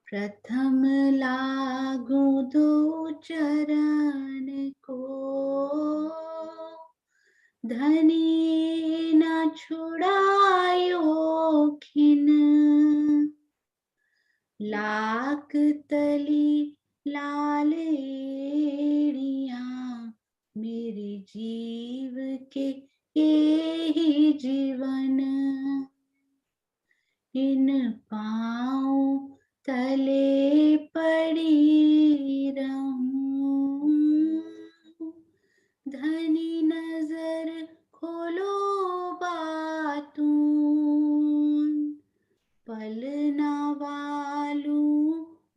प्रथम लागू दो चरण को, धनी न छुड़ायो खिन, लाख तली लाल एड़िया, मेरे जीव के यही जीवन, इन पाँव तले पड़ी रहूं, धनी नजर खोलो बातूं, पल ना वालू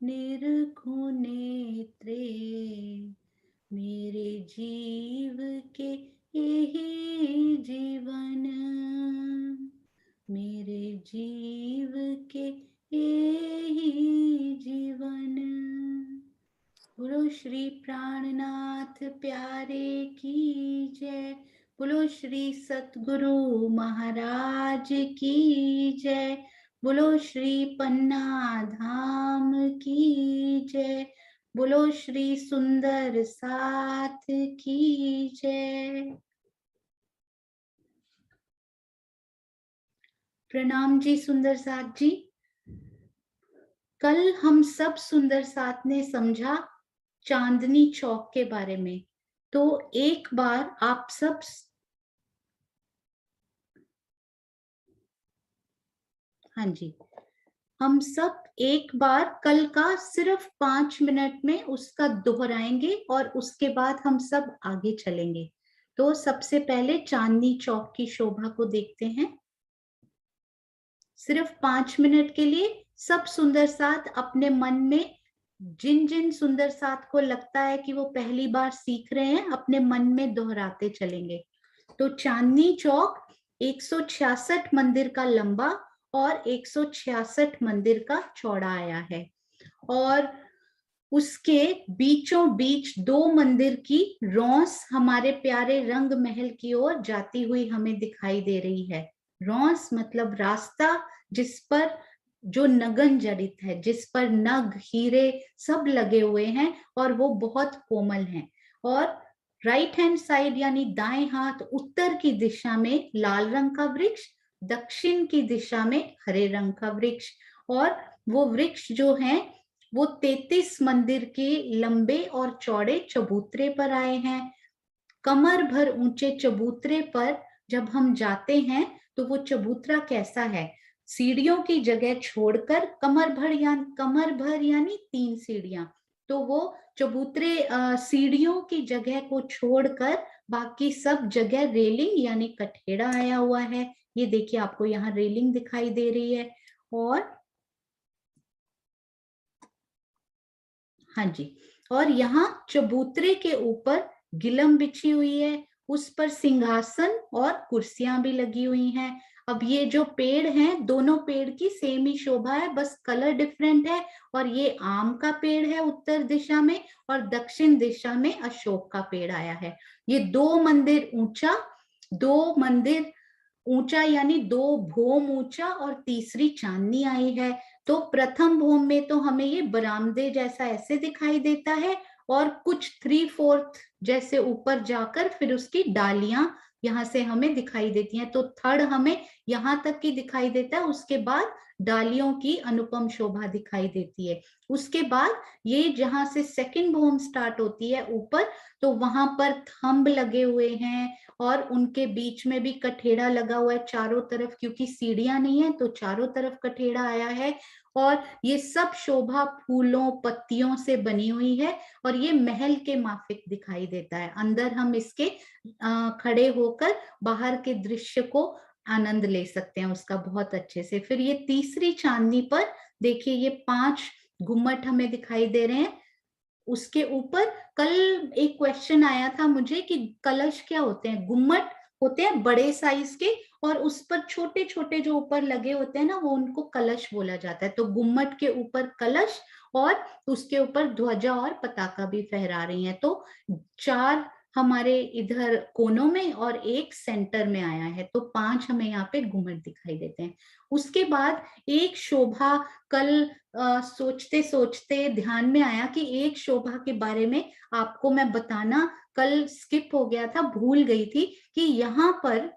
निरखु नेत्रे, मेरे जीव के यही जीवन, मेरे जीव के यही जीवन। बोलो श्री प्राणनाथ प्यारे की जय, बोलो श्री सतगुरु महाराज की जय, बोलो श्री पन्ना धाम की जय, बोलो श्री सुंदर साथ की जय। प्रणाम जी सुंदर साथ जी। कल हम सब सुंदर साथ ने समझा चांदनी चौक के बारे में, तो एक बार आप सब हाँ जी, हम सब एक बार कल का सिर्फ 5 मिनट में उसका दोहराएंगे और उसके बाद हम सब आगे चलेंगे। तो सबसे पहले चांदनी चौक की शोभा को देखते हैं। सिर्फ 5 मिनट के लिए सब सुंदर साथ अपने मन में, जिन जिन सुंदर साथ को लगता है कि वो पहली बार सीख रहे हैं, अपने मन में दोहराते चलेंगे। तो चांदनी चौक 166 मंदिर का लंबा और 166 मंदिर का चौड़ा आया है, और उसके बीचों बीच 2 मंदिर की रौंस हमारे प्यारे रंग महल की ओर जाती हुई हमें दिखाई दे रही है। रौंस मतलब रास्ता जिस पर जो नगन जड़ित है, जिस पर नग हीरे सब लगे हुए हैं और वो बहुत कोमल हैं। और राइट हैंड साइड यानी दाएं हाथ उत्तर की दिशा में लाल रंग का वृक्ष, दक्षिण की दिशा में हरे रंग का वृक्ष, और वो वृक्ष जो हैं वो 33 मंदिर के लंबे और चौड़े चबूतरे पर आए हैं। कमर भर ऊंचे चबूतरे पर जब हम जाते हैं तो वो चबूतरा कैसा है, सीढ़ियों की जगह छोड़कर कमर भर यानी 3 सीढ़ियां, तो वो चबूतरे सीढ़ियों की जगह को छोड़कर बाकी सब जगह रेलिंग यानी कठेड़ा आया हुआ है। ये देखिए आपको यहाँ रेलिंग दिखाई दे रही है। और हाँ जी, और यहाँ चबूतरे के ऊपर गिलम बिछी हुई है, उस पर सिंहासन और कुर्सियां भी लगी हुई हैं। अब ये जो पेड़ हैं, दोनों पेड़ की सेम ही शोभा है, बस कलर डिफरेंट है। और ये आम का पेड़ है उत्तर दिशा में, और दक्षिण दिशा में अशोक का पेड़ आया है। ये 2 मंदिर ऊंचा, 2 मंदिर ऊंचा यानी 2 भोम ऊंचा, और तीसरी चांदनी आई है। तो प्रथम भोम में तो हमें ये बरामदे जैसा ऐसे दिखाई देता है, और कुछ 3/4 जैसे ऊपर जाकर फिर उसकी डालियां यहाँ से हमें दिखाई देती हैं। तो थड़ हमें यहाँ तक की दिखाई देता है, उसके बाद डालियों की अनुपम शोभा दिखाई देती है। उसके बाद ये जहां से सेकंड भूम स्टार्ट होती है ऊपर, तो वहां पर थंब लगे हुए हैं, और उनके बीच में भी कठेड़ा लगा हुआ है चारों तरफ, क्योंकि सीढ़ियां नहीं है तो चारों तरफ कठेड़ा आया है। और ये सब शोभा फूलों पत्तियों से बनी हुई है, और ये महल के माफिक दिखाई देता है। अंदर हम इसके खड़े होकर बाहर के दृश्य को आनंद ले सकते हैं उसका बहुत अच्छे से। फिर ये तीसरी चांदनी पर देखिए ये 5 घुम्मट हमें दिखाई दे रहे हैं। उसके ऊपर कल एक क्वेश्चन आया था मुझे कि कलश क्या होते हैं। गुम्मट होते हैं बड़े साइज के, और उस पर छोटे छोटे जो ऊपर लगे होते हैं ना, वो उनको कलश बोला जाता है। तो गुम्मट के ऊपर कलश, और उसके ऊपर ध्वजा और पताका भी फहरा रही हैं। तो 4 हमारे इधर कोनों में और एक सेंटर में आया है, तो 5 हमें यहाँ पे घुमट दिखाई देते हैं। उसके बाद एक शोभा, कल सोचते सोचते ध्यान में आया कि एक शोभा के बारे में आपको मैं बताना कल स्किप हो गया था, भूल गई थी कि यहाँ पर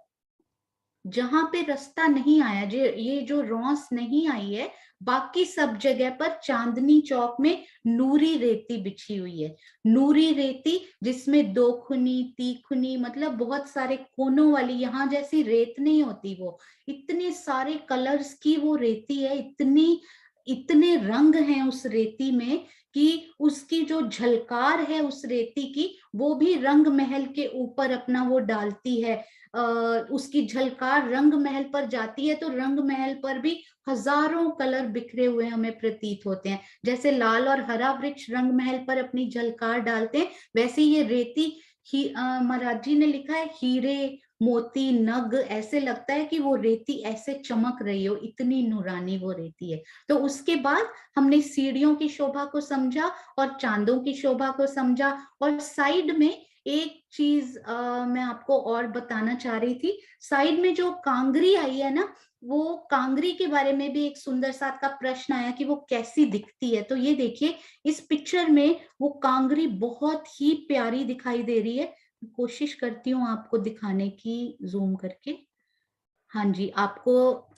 जहां पे रास्ता नहीं आया, ये जो रौंस नहीं आई है, बाकी सब जगह पर चांदनी चौक में नूरी रेती बिछी हुई है। नूरी रेती जिसमें दोखुनी तीखुनी, मतलब बहुत सारे कोनों वाली, यहाँ जैसी रेत नहीं होती, वो इतने सारे कलर्स की वो रेती है, इतने रंग हैं उस रेती में कि उसकी जो झलकार है उस रेती की, वो भी रंग महल के ऊपर अपना वो डालती है। उसकी झलकार रंग महल पर जाती है तो रंग महल पर भी हजारों कलर बिखरे हुए हमें प्रतीत होते हैं। जैसे लाल और हरा वृक्ष रंग महल पर अपनी झलकार डालते हैं, वैसे ये रेती ही महाराज जी ने लिखा है हीरे मोती नग, ऐसे लगता है कि वो रेती ऐसे चमक रही हो, इतनी नूरानी वो रेती है। तो उसके बाद हमने सीढ़ियों की शोभा को समझा और चांदों की शोभा को समझा। और साइड में एक चीज मैं आपको और बताना चाह रही थी, साइड में जो कांगरी आई है ना, वो कांगरी के बारे में भी एक सुंदर सा का प्रश्न आया कि वो कैसी दिखती है। तो ये देखिए इस पिक्चर में वो कांगरी बहुत ही प्यारी दिखाई दे रही है। कोशिश करती हूँ आपको दिखाने की जूम करके। हाँ जी, आपको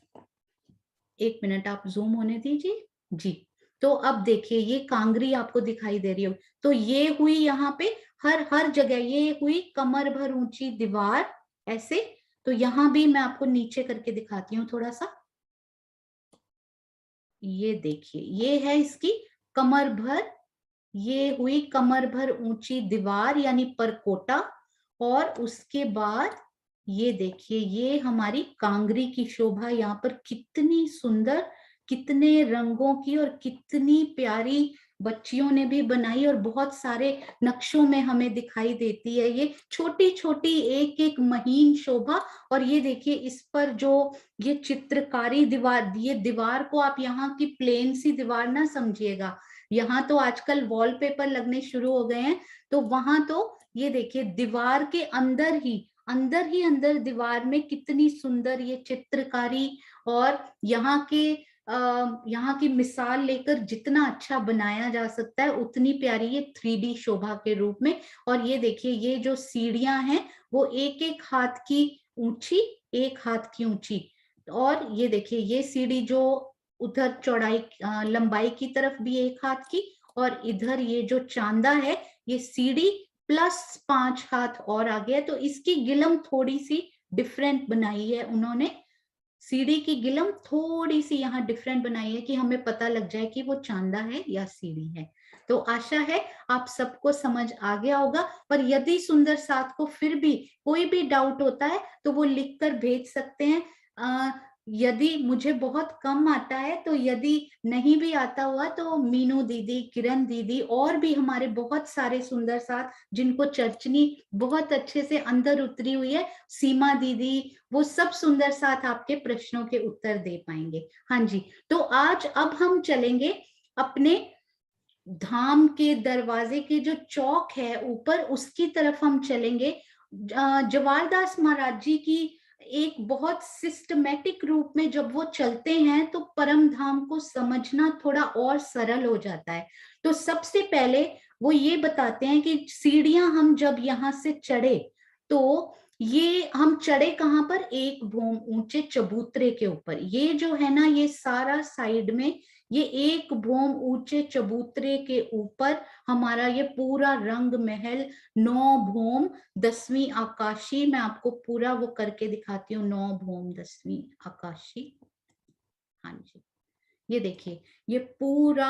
एक मिनट आप जूम होने दीजिए जी। तो अब देखिए ये कांगरी आपको दिखाई दे रही हो, तो ये हुई यहाँ पे हर हर जगह ये हुई कमर भर ऊंची दीवार ऐसे। तो यहाँ भी मैं आपको नीचे करके दिखाती हूँ थोड़ा सा। ये देखिए ये है इसकी कमर भर, ये हुई कमर भर ऊंची दीवार यानी परकोटा। और उसके बाद ये देखिए ये हमारी कांगरी की शोभा, यहाँ पर कितनी सुंदर, कितने रंगों की और कितनी प्यारी बच्चियों ने भी बनाई और बहुत सारे नक्शों में हमें दिखाई देती है ये छोटी छोटी एक एक महीन शोभा। और ये देखिए इस पर जो ये चित्रकारी दीवार, ये दीवार को आप यहाँ की प्लेन सी दीवार ना समझिएगा, यहाँ तो आजकल वॉलपेपर लगने शुरू हो गए हैं। तो वहां तो ये देखिए दीवार के अंदर दीवार में कितनी सुंदर ये चित्रकारी, और यहाँ की मिसाल लेकर जितना अच्छा बनाया जा सकता है उतनी प्यारी ये 3D शोभा के रूप में। और ये देखिए ये जो सीढ़ियां हैं वो एक एक हाथ की ऊंची, एक हाथ की ऊंची। और ये देखिए ये सीढ़ी जो उधर चौड़ाई लंबाई की तरफ भी एक हाथ की, और इधर ये जो चांदा है ये सीढ़ी प्लस 5 हाथ और आगे है। तो इसकी गिलम थोड़ी सी डिफरेंट बनाई है उन्होंने, सीढ़ी की गिलम थोड़ी सी यहाँ डिफरेंट बनाई है कि हमें पता लग जाए कि वो चांदा है या सीढ़ी है। तो आशा है आप सबको समझ आ गया होगा। पर यदि सुंदर साथ को फिर भी कोई भी डाउट होता है तो वो लिख कर भेज सकते हैं। यदि मुझे बहुत कम आता है तो यदि नहीं भी आता हुआ तो मीनू दीदी, किरण दीदी और भी हमारे बहुत सारे सुंदर साथ जिनको चर्चनी बहुत अच्छे से अंदर उतरी हुई है, सीमा दीदी, वो सब सुंदर साथ आपके प्रश्नों के उत्तर दे पाएंगे। हाँ जी, तो आज अब हम चलेंगे अपने धाम के दरवाजे के जो चौक है ऊपर उसकी तरफ हम चलेंगे। जवाहरदास महाराज जी की एक बहुत सिस्टमेटिक रूप में जब वो चलते हैं तो परम धाम को समझना थोड़ा और सरल हो जाता है। तो सबसे पहले वो ये बताते हैं कि सीढ़ियां हम जब यहाँ से चढ़े तो ये हम चढ़े कहाँ पर, एक भूम ऊंचे चबूतरे के ऊपर। ये जो है ना ये सारा साइड में ये एक भूम ऊंचे चबूतरे के ऊपर हमारा ये पूरा रंग महल 9 भूम 10वीं आकाशी, मैं आपको पूरा वो करके दिखाती हूँ, 9 भूम 10वीं आकाशी। हाँ जी, ये देखिए ये पूरा,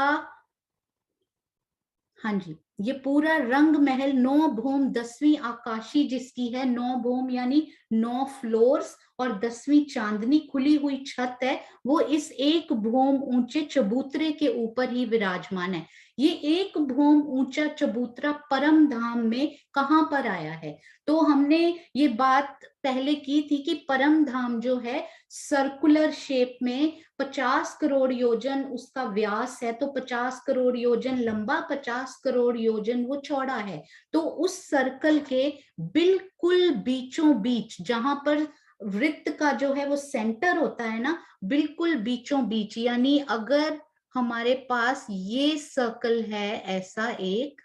हाँ जी, ये पूरा रंग महल 9 भूम 10वीं आकाशी जिसकी है, 9 भूम यानी 9 फ्लोर्स, और 10वीं चांदनी खुली हुई छत है वो इस 1 भौम ऊंचे चबूतरे के ऊपर ही विराजमान है। ये 1 भौम ऊंचा चबूतरा परम धाम में कहां पर आया है? तो हमने ये बात पहले की थी कि परम धाम जो है सर्कुलर शेप में 50 करोड़ योजन उसका व्यास है, तो 50 करोड़ योजन लंबा, 50 करोड़ योजन वो चौड़ा है। तो उस सर्कल के बिल्कुल बीचों बीच, जहां पर वृत्त का जो है वो सेंटर होता है ना, बिल्कुल बीचों बीच, यानी अगर हमारे पास ये सर्कल है ऐसा एक,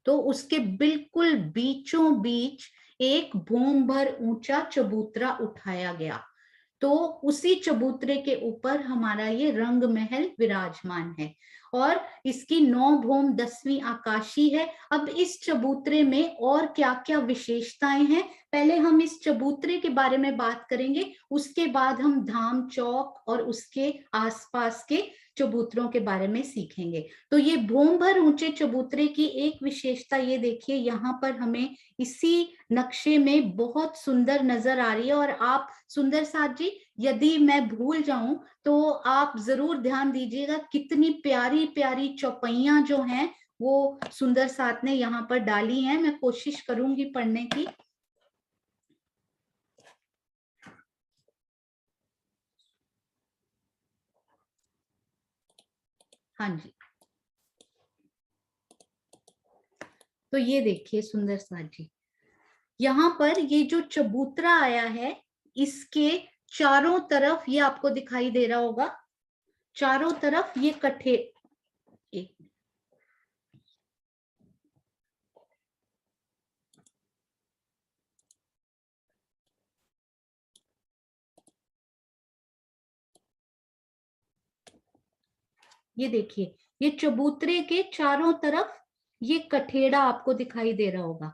तो उसके बिल्कुल बीचों बीच 1 भौम भर ऊंचा चबूतरा उठाया गया। तो उसी चबूतरे के ऊपर हमारा ये रंग महल विराजमान है और इसकी 9 भौम 10वीं आकाशी है। अब इस चबूतरे में और क्या क्या विशेषताएं हैं, पहले हम इस चबूतरे के बारे में बात करेंगे, उसके बाद हम धाम चौक और उसके आसपास के चबूतरों के बारे में सीखेंगे। तो ये भौम भर ऊंचे चबूतरे की एक विशेषता ये देखिए, यहाँ पर हमें इसी नक्शे में बहुत सुंदर नजर आ रही है। और आप सुंदर साथ जी, यदि मैं भूल जाऊं तो आप जरूर ध्यान दीजिएगा, कितनी प्यारी प्यारी चौपाइयां जो हैं वो सुंदर साथ ने यहाँ पर डाली हैं। मैं कोशिश करूंगी पढ़ने की। हाँ जी, तो ये देखिए सुंदर साथ जी, यहाँ पर ये जो चबूतरा आया है इसके चारों तरफ, ये आपको दिखाई दे रहा होगा, चारों तरफ ये कट्ठे, एक, ये देखिए, ये चबूतरे के चारों तरफ ये कठेड़ा आपको दिखाई दे रहा होगा।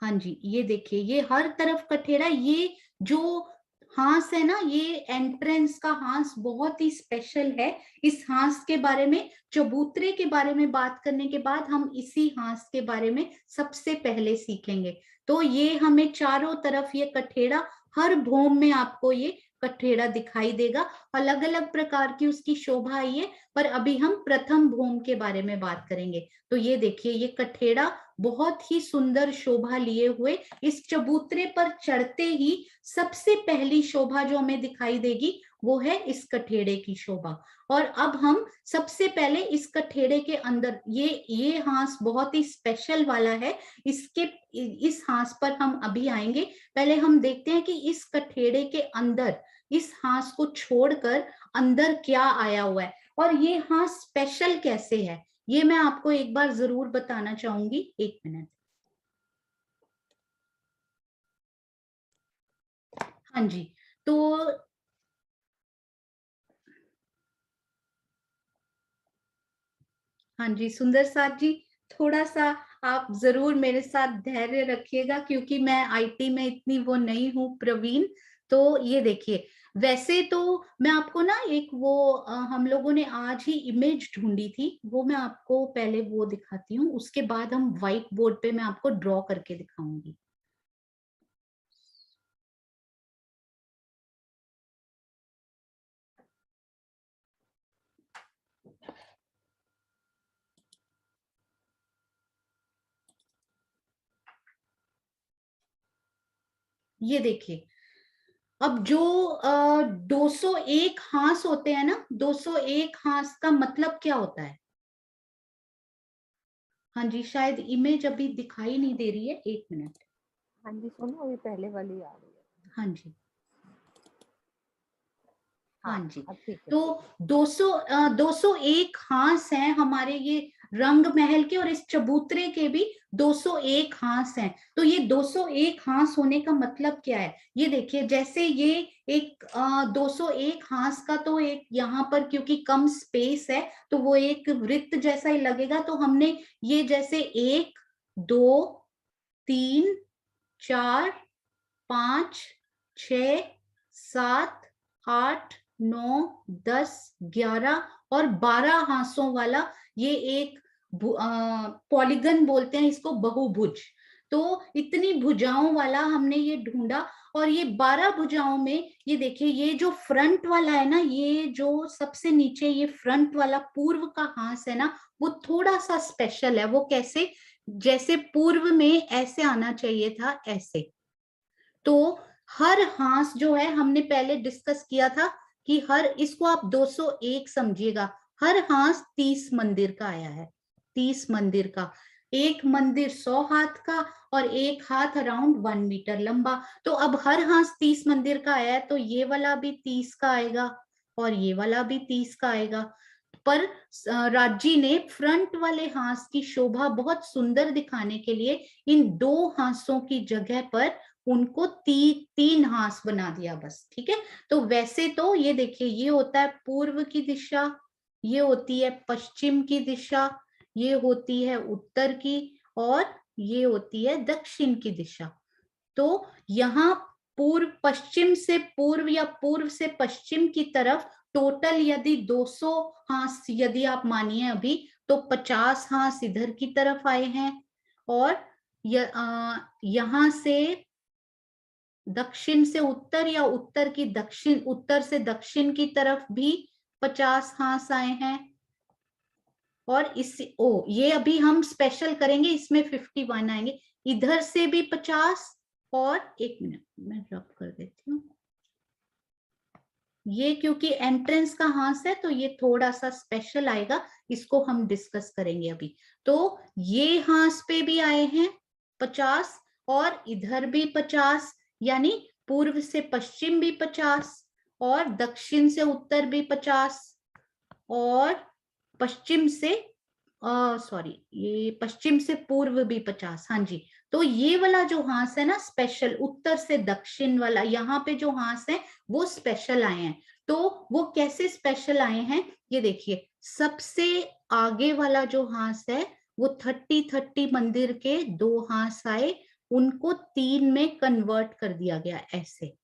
हाँ जी, ये देखिए, ये हर तरफ कठेड़ा, ये जो हांस है ना, ये एंट्रेंस का हांस बहुत ही स्पेशल है। इस हांस के बारे में, चबूतरे के बारे में बात करने के बाद हम इसी हांस के बारे में सबसे पहले सीखेंगे। तो ये हमें चारों तरफ ये कठेड़ा, हर भौम में आपको ये कठेड़ा दिखाई देगा। अलग अलग प्रकार की उसकी शोभा आई है, पर अभी हम प्रथम भौम के बारे में बात करेंगे। तो ये देखिए, ये कठेड़ा बहुत ही सुंदर शोभा लिए हुए, इस चबूतरे पर चढ़ते ही सबसे पहली शोभा जो हमें दिखाई देगी वो है इस कठेड़े की शोभा। और अब हम सबसे पहले इस कठेड़े के अंदर, ये हांस बहुत ही स्पेशल वाला है, इस हांस पर हम अभी आएंगे। पहले हम देखते हैं कि इस कठेड़े के अंदर, इस हांस को छोड़कर अंदर क्या आया हुआ है और ये हांस स्पेशल कैसे है, ये मैं आपको एक बार जरूर बताना चाहूंगी। 1 मिनट। हाँ जी, तो हाँ जी सुंदर साथ जी, थोड़ा सा आप जरूर मेरे साथ धैर्य रखिएगा, क्योंकि मैं आईटी में इतनी वो नहीं हूँ प्रवीण। तो ये देखिए, वैसे तो मैं आपको ना एक वो हम लोगों ने आज ही इमेज ढूंढी थी, वो मैं आपको पहले वो दिखाती हूँ, उसके बाद हम व्हाइट बोर्ड पे मैं आपको ड्रॉ करके दिखाऊंगी। ये देखिए, अब जो 201 हांस होते हैं ना, 201 हांस का मतलब क्या होता है? हाँ जी, शायद इमेज अभी दिखाई नहीं दे रही है, 1 मिनट। हाँ जी, सुनो अभी पहले वाली आ रही है। हाँ जी, हाँ हाँ, जी, अब ठीक है। तो 201 हांस हैं हमारे ये रंग महल के, और इस चबूतरे के भी 201 हांस हैं। तो ये 201 हांस होने का मतलब क्या है, ये देखिए, जैसे ये एक 201 हांस का तो एक यहाँ पर क्योंकि कम स्पेस है तो वो एक वृत्त जैसा ही लगेगा। तो हमने ये जैसे 1 2 3 4 5 6 7 8 9 10 11 और 12 हांसों वाला ये एक पॉलीगन बोलते हैं इसको, बहुभुज। तो इतनी भुजाओं वाला हमने ये ढूंढा। और ये 12 भुजाओं में ये देखिए, ये जो फ्रंट वाला है ना, ये जो सबसे नीचे ये फ्रंट वाला पूर्व का हांस है ना, वो थोड़ा सा स्पेशल है। वो कैसे, जैसे पूर्व में ऐसे आना चाहिए था, ऐसे। तो हर हांस जो है, हमने पहले डिस्कस किया था कि हर, इसको आप 201 समझिएगा, हर हांस 30 मंदिर का आया है, 30 मंदिर का। एक मंदिर 100 हाथ का और एक हाथ अराउंड 1 मीटर लंबा। तो अब हर हांस 30 मंदिर का आया है, तो ये वाला भी 30 का आएगा और ये वाला भी 30 का आएगा। पर राजी ने फ्रंट वाले हांस की शोभा बहुत सुंदर दिखाने के लिए इन 2 हांसों की जगह पर उनको 3 हांस बना दिया बस, ठीक है। तो वैसे तो ये देखिए, ये होता है पूर्व की दिशा, ये होती है पश्चिम की दिशा, ये होती है उत्तर की, और ये होती है दक्षिण की दिशा। तो यहाँ पूर्व पश्चिम से पूर्व या पूर्व से पश्चिम की तरफ टोटल यदि 200 हांस यदि आप मानिए अभी, तो 50 हांस इधर की तरफ आए हैं, और यहाँ से दक्षिण से उत्तर या उत्तर की दक्षिण, उत्तर से दक्षिण की तरफ भी 50 हांस आए हैं। और इस ये अभी हम स्पेशल करेंगे, इसमें 51 आएंगे। इधर से भी 50, और एक मिनट मैं रब कर देती हूँ, ये क्योंकि एंट्रेंस का हांस है तो ये थोड़ा सा स्पेशल आएगा, इसको हम डिस्कस करेंगे अभी। तो ये हांस पे भी आए हैं 50, और इधर भी 50, यानी पूर्व से पश्चिम भी 50, और दक्षिण से उत्तर भी 50, और पश्चिम से सॉरी, ये पश्चिम से पूर्व भी 50। हाँ जी। तो ये वाला जो हांस है ना स्पेशल, उत्तर से दक्षिण वाला, यहाँ पे जो हांस है वो स्पेशल आए हैं। तो वो कैसे स्पेशल आए हैं, ये देखिए, सबसे आगे वाला जो हांस है वो 30 मंदिर के 2 हांस आए, उनको 3 में कन्वर्ट कर दिया गया ऐसे।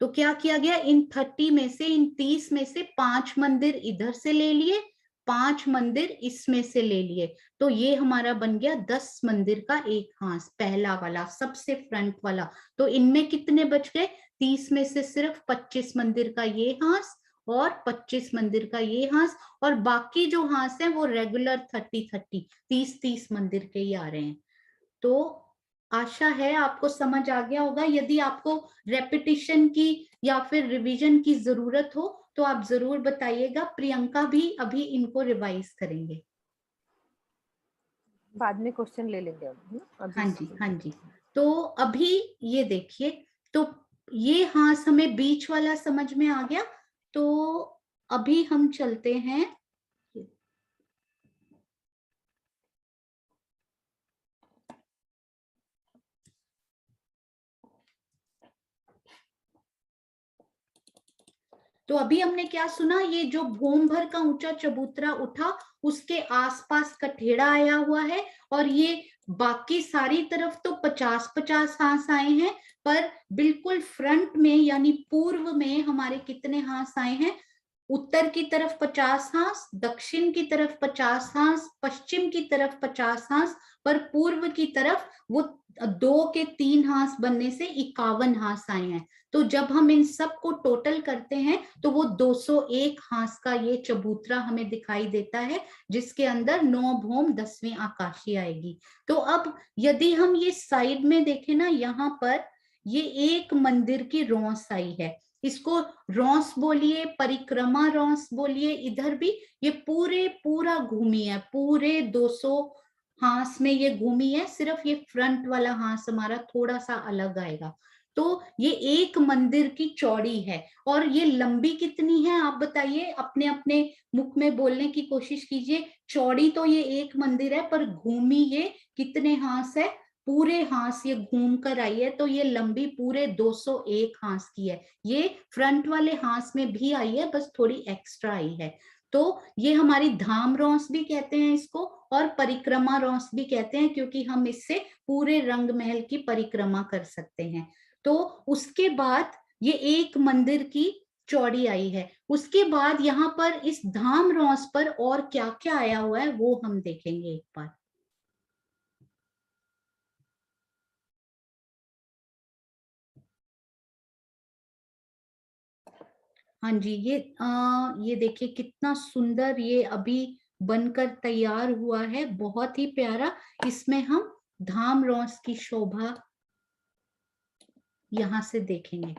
तो क्या किया गया, इन 30 में से, इन 30 में से 5 मंदिर इधर से ले लिए, 5 मंदिर इसमें से ले लिए, तो ये हमारा बन गया 10 मंदिर का एक हांस, पहला वाला सबसे फ्रंट वाला। तो इनमें कितने बच गए, 30 में से सिर्फ 25 मंदिर का ये हांस और 25 मंदिर का ये हांस, और बाकी जो हांस है वो रेगुलर 30 मंदिर के ही आ रहे हैं। तो आशा है आपको समझ आ गया होगा। यदि आपको रेपिटिशन की या फिर रिवीजन की जरूरत हो तो आप जरूर बताइएगा, प्रियंका भी अभी इनको रिवाइज करेंगे। बाद में क्वेश्चन ले लेंगे हम, है ना? हाँ जी, हाँ जी। तो अभी ये देखिए, तो ये हांस हमें बीच वाला समझ में आ गया। तो अभी हम चलते हैं, तो अभी हमने क्या सुना, ये जो भूम भर का ऊंचा चबूतरा उठा, उसके आसपास कठेड़ा आया हुआ है, और ये बाकी सारी तरफ तो 50-50 हांस आए हैं, पर बिल्कुल फ्रंट में यानी पूर्व में हमारे कितने हांस आए हैं, उत्तर की तरफ 50 हांस, दक्षिण की तरफ 50 हांस, पश्चिम की तरफ 50 हांस, पर पूर्व की तरफ वो 2 के 3 हांस बनने से 51 हांस आए हैं। तो जब हम इन सब को टोटल करते हैं तो वो 201 हांस का ये चबूतरा हमें दिखाई देता है, जिसके अंदर 9 भौम 10वीं आकाशी आएगी। तो अब यदि हम ये साइड में देखें ना, यहाँ पर ये एक मंदिर की रौंस आई है, इसको रौंस बोलिए, परिक्रमा रौंस बोलिए, इधर भी ये पूरा घूमी है, पूरे 200 हांस में ये घूमी है, सिर्फ ये फ्रंट वाला हांस हमारा थोड़ा सा अलग आएगा। तो ये एक मंदिर की चौड़ी है, और ये लंबी कितनी है आप बताइए, अपने अपने मुख में बोलने की कोशिश कीजिए। चौड़ी तो ये एक मंदिर है, पर घूमी ये कितने हांस है, पूरे हांस ये घूम कर आई है, तो ये लंबी पूरे 201 हांस की है। ये फ्रंट वाले हांस में भी आई है, बस थोड़ी एक्स्ट्रा आई है। तो ये हमारी धाम रौंस भी कहते हैं इसको, और परिक्रमा रौंस भी कहते हैं, क्योंकि हम इससे पूरे रंग महल की परिक्रमा कर सकते हैं। तो उसके बाद ये एक मंदिर की चौड़ी आई है। उसके बाद यहाँ पर इस धाम रौंस पर और क्या क्या आया हुआ है वो हम देखेंगे एक बार। हाँ जी, ये देखिए कितना सुंदर ये अभी बनकर तैयार हुआ है, बहुत ही प्यारा। इसमें हम धाम रॉस की शोभा यहाँ से देखेंगे।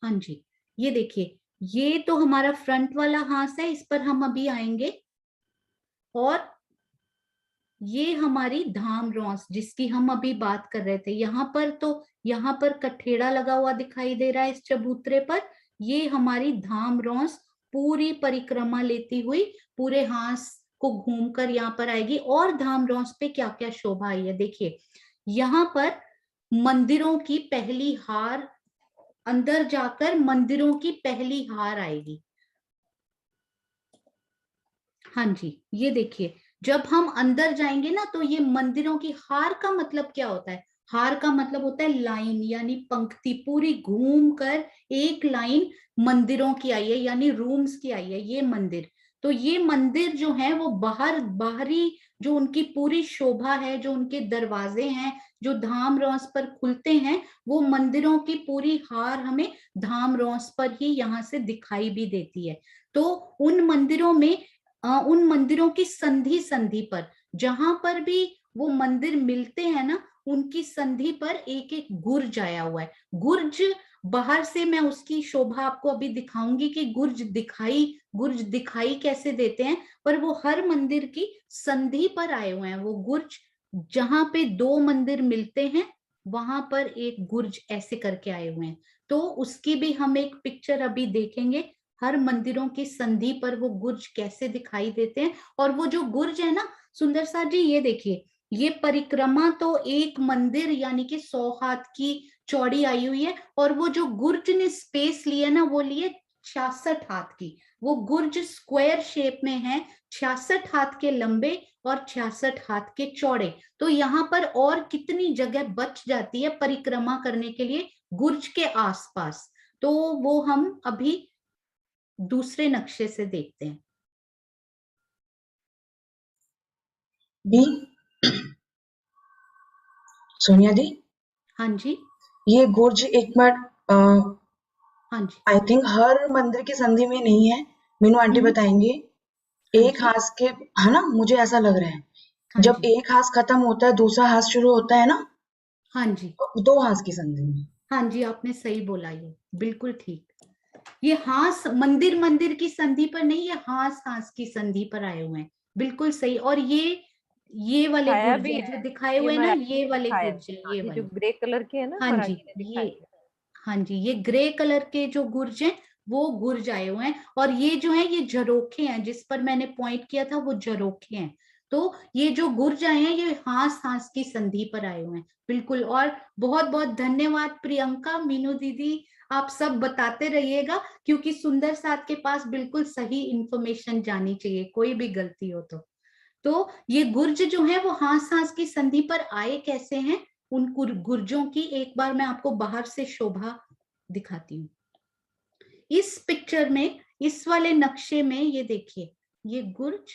हाँ जी, ये देखिए, ये तो हमारा फ्रंट वाला हाथ है, इस पर हम अभी आएंगे। और ये हमारी धाम रॉस जिसकी हम अभी बात कर रहे थे, यहाँ पर कठेड़ा लगा हुआ दिखाई दे रहा है इस चबूतरे पर। ये हमारी धाम रॉस पूरी परिक्रमा लेती हुई पूरे हाथ को घूमकर यहाँ पर आएगी। और धाम रॉस पे क्या क्या शोभा आई है देखिए, यहाँ पर मंदिरों की पहली हार, अंदर जाकर मंदिरों की पहली हार आएगी। हाँ जी, ये देखिए, जब हम अंदर जाएंगे ना तो ये मंदिरों की हार का मतलब क्या होता है? हार का मतलब होता है लाइन, यानी पंक्ति पूरी घूम कर एक लाइन मंदिरों की आई है, यानी रूम्स की आई है ये मंदिर। तो ये मंदिर जो है वो बाहरी जो उनकी पूरी शोभा है, जो उनके दरवाजे हैं जो धाम रॉस पर खुलते हैं, वो मंदिरों की पूरी हार हमें धाम रॉस पर ही यहाँ से दिखाई भी देती है। तो उन मंदिरों में उन मंदिरों की संधि संधि पर, जहां पर भी वो मंदिर मिलते हैं ना, उनकी संधि पर एक एक गुर्ज आया हुआ है। गुर्ज बाहर से मैं उसकी शोभा आपको अभी दिखाऊंगी कि गुर्ज दिखाई कैसे देते हैं, पर वो हर मंदिर की संधि पर आए हुए हैं वो गुर्ज। जहां पे दो मंदिर मिलते हैं वहां पर एक गुर्ज ऐसे करके आए हुए हैं। तो उसकी भी हम एक पिक्चर अभी देखेंगे, हर मंदिरों की संधि पर वो गुर्ज कैसे दिखाई देते हैं। और वो जो गुर्ज है ना सुंदर साथ जी, ये देखिए, ये परिक्रमा तो एक मंदिर यानी कि 100 हाथ की चौड़ी आई हुई है, और वो जो गुर्ज ने स्पेस लिया ना वो लिए 66 हाथ की। वो गुर्ज स्क्वायर शेप में है, 66 हाथ के लंबे और 66 हाथ के चौड़े। तो यहाँ पर और कितनी जगह बच जाती है परिक्रमा करने के लिए गुर्ज के आसपास। तो वो हम अभी दूसरे नक्शे से देखते हैं। दी, सोनिया दी, हाँ जी, ये गुर्ज एक बार हाँ जी, आई थिंक हर मंदिर की संधि में नहीं है। मीनू आंटी हम्म, बताएंगे। हाँ एक जी, हाथ के, है ना, मुझे ऐसा लग रहा है। हाँ जब जी, एक हाथ खत्म होता है दूसरा हाथ शुरू होता है ना, हाँ जी, तो दो हाथ की संधि में। हाँ जी, आपने सही बोला, ये बिल्कुल ठीक। ये हास मंदिर मंदिर की संधि पर नहीं, ये हास हास की संधि पर आए हुए हैं, बिल्कुल सही। और ये वाले दिखाया गुर्ज भी हैं जो है, दिखाए ये हुए हैं ना, मराठी ये में वाले दिखाया है। गुर्ज हैं, हाँ, ये ये जो वाले। ग्रे कलर के है ना, हाँ जी, मराठी ने ये, दिखाई है। हाँ जी, ये ग्रे कलर के जो गुर्ज हैं वो गुर्ज आए हुए हैं। और ये जो है ये झरोखे हैं, जिस पर मैंने पॉइंट किया था वो झरोखे हैं। तो ये जो गुर्ज आए हैं ये हास हास की संधि पर आए हुए हैं, बिल्कुल। और बहुत बहुत धन्यवाद प्रियंका, मीनू दीदी, आप सब बताते रहिएगा, क्योंकि सुंदर साथ के पास बिल्कुल सही इंफॉर्मेशन जानी चाहिए, कोई भी गलती हो तो ये गुर्ज जो है वो हास हास की संधि पर आए कैसे हैं, उन गुर्जों की एक बार मैं आपको बाहर से शोभा दिखाती हूँ। इस पिक्चर में, इस वाले नक्शे में ये देखिए, ये गुर्ज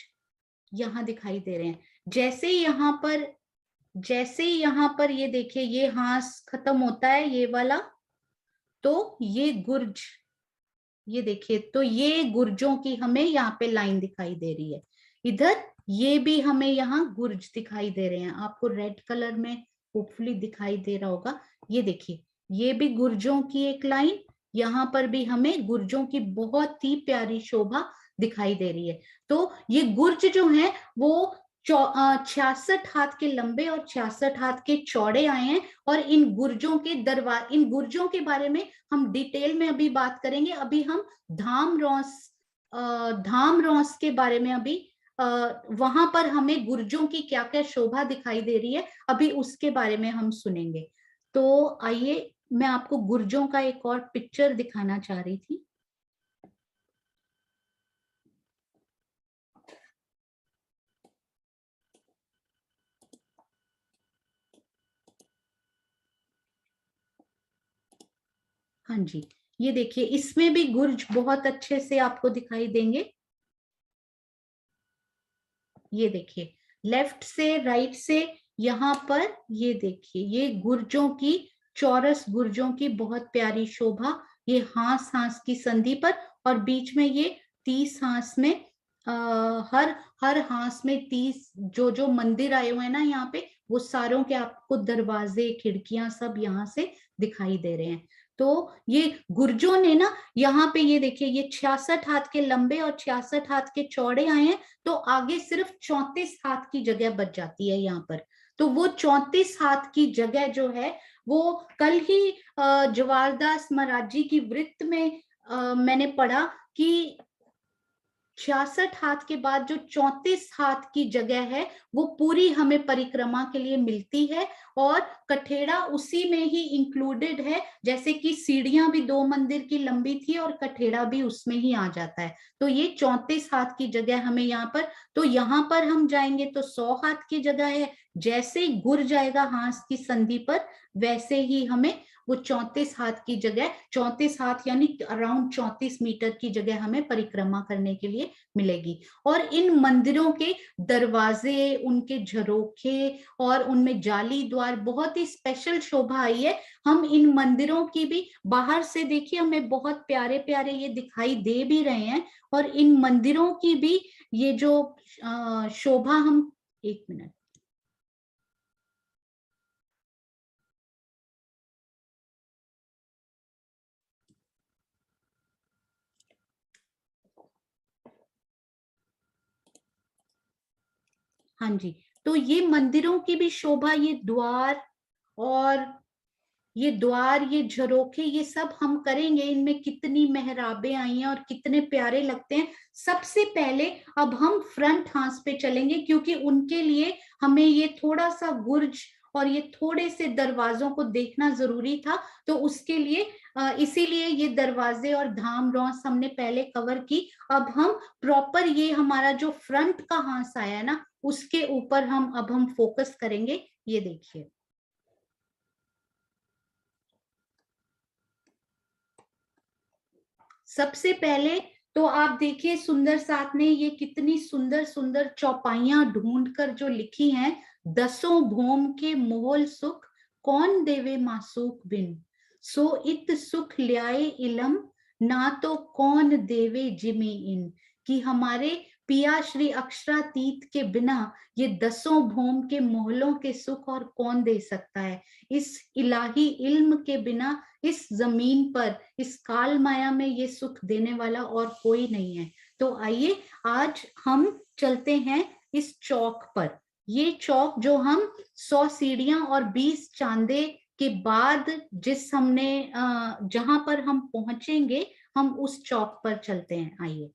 यहाँ दिखाई दे रहे हैं। जैसे ही यहाँ पर ये देखिए, ये हास खत्म होता है ये वाला, तो ये गुर्ज, ये देखिए, तो ये गुर्जों की हमें यहाँ पे लाइन दिखाई दे रही है। इधर ये भी हमें यहाँ गुर्ज दिखाई दे रहे हैं, आपको रेड कलर में होपफुली दिखाई दे रहा होगा। ये देखिए, ये भी गुर्जों की एक लाइन, यहाँ पर भी हमें गुर्जों की बहुत ही प्यारी शोभा दिखाई दे रही है। तो ये गुर्ज जो है वो 66 हाथ के लंबे और 66 हाथ के चौड़े आए हैं। और इन गुर्जों के बारे में हम डिटेल में अभी बात करेंगे। अभी हम धाम रॉस के बारे में अभी वहां पर हमें गुर्जों की क्या क्या शोभा दिखाई दे रही है, अभी उसके बारे में हम सुनेंगे। तो आइए, मैं आपको गुर्जों का एक और पिक्चर दिखाना चाह रही थी। हाँ जी, ये देखिए, इसमें भी गुर्ज बहुत अच्छे से आपको दिखाई देंगे। ये देखिए लेफ्ट से राइट से यहाँ पर ये देखिए ये गुर्जों की, चौरस गुर्जों की बहुत प्यारी शोभा, ये हांस हांस की संधि पर, और बीच में ये 30 हांस में हर हर हांस में 30 जो जो मंदिर आए हुए हैं ना यहाँ पे, वो सारों के आपको दरवाजे खिड़कियां सब यहाँ से दिखाई दे रहे हैं। तो ये गुर्जों ने ना यहाँ पे ये देखिए ये 66 हाथ के लंबे और 66 हाथ के चौड़े आए हैं, तो आगे सिर्फ 34 हाथ की जगह बच जाती है यहाँ पर। तो वो 34 हाथ की जगह जो है वो कल ही जवाहरदास महाराज की वृत्त में मैंने पढ़ा कि 66 हाथ के बाद जो 34 हाथ की जगह है वो पूरी हमें परिक्रमा के लिए मिलती है, और कठेड़ा उसी में ही इंक्लूडेड है, जैसे कि सीढ़ियां भी 2 मंदिर की लंबी थी और कठेड़ा भी उसमें ही आ जाता है। तो ये 34 हाथ की जगह हमें यहाँ पर, तो यहाँ पर हम जाएंगे तो 100 हाथ की जगह है, जैसे ही गुर जाएगा हाथ की संधि पर वैसे ही हमें वो 34 हाथ की जगह, 34 हाथ यानी अराउंड 34 मीटर की जगह हमें परिक्रमा करने के लिए मिलेगी। और इन मंदिरों के दरवाजे, उनके झरोखे और उनमें जाली द्वार बहुत ही स्पेशल शोभा आई है। हम इन मंदिरों की भी बाहर से देखिए हमें बहुत प्यारे प्यारे ये दिखाई दे भी रहे हैं, और इन मंदिरों की भी ये जो शोभा हम, एक मिनट, हाँ जी, तो ये मंदिरों की भी शोभा, ये द्वार और ये झरोखे, ये सब हम करेंगे। इनमें कितनी मेहराबें आई हैं और कितने प्यारे लगते हैं। सबसे पहले अब हम फ्रंट हाउस पे चलेंगे, क्योंकि उनके लिए हमें ये थोड़ा सा गुर्ज और ये थोड़े से दरवाजों को देखना जरूरी था। तो उसके लिए इसीलिए ये दरवाजे और धाम रौस हमने पहले कवर की। अब हम प्रॉपर ये हमारा जो फ्रंट का हाउस आया है ना, उसके ऊपर हम फोकस करेंगे। ये देखिए सबसे पहले तो आप देखिए सुंदर साथ ने ये कितनी सुंदर सुंदर चौपाइयां ढूंढकर जो लिखी हैं। 10 भोम के मोहल सुख, कौन देवे मासूक बिन, सो इत सुख ल्याए इलम, ना तो कौन देवे जिमी इन। कि हमारे पिया श्री अक्षरातीत के बिना ये 10 भोम के मोहलों के सुख और कौन दे सकता है। इस इलाही इल्म के बिना इस जमीन पर, इस काल माया में ये सुख देने वाला और कोई नहीं है। तो आइए आज हम चलते हैं इस चौक पर। ये चौक जो हम 100 सीढ़ियां और 20 चांदे के बाद जिस हमने जहां पर हम पहुंचेंगे, हम उस चौक पर चलते हैं। आइए,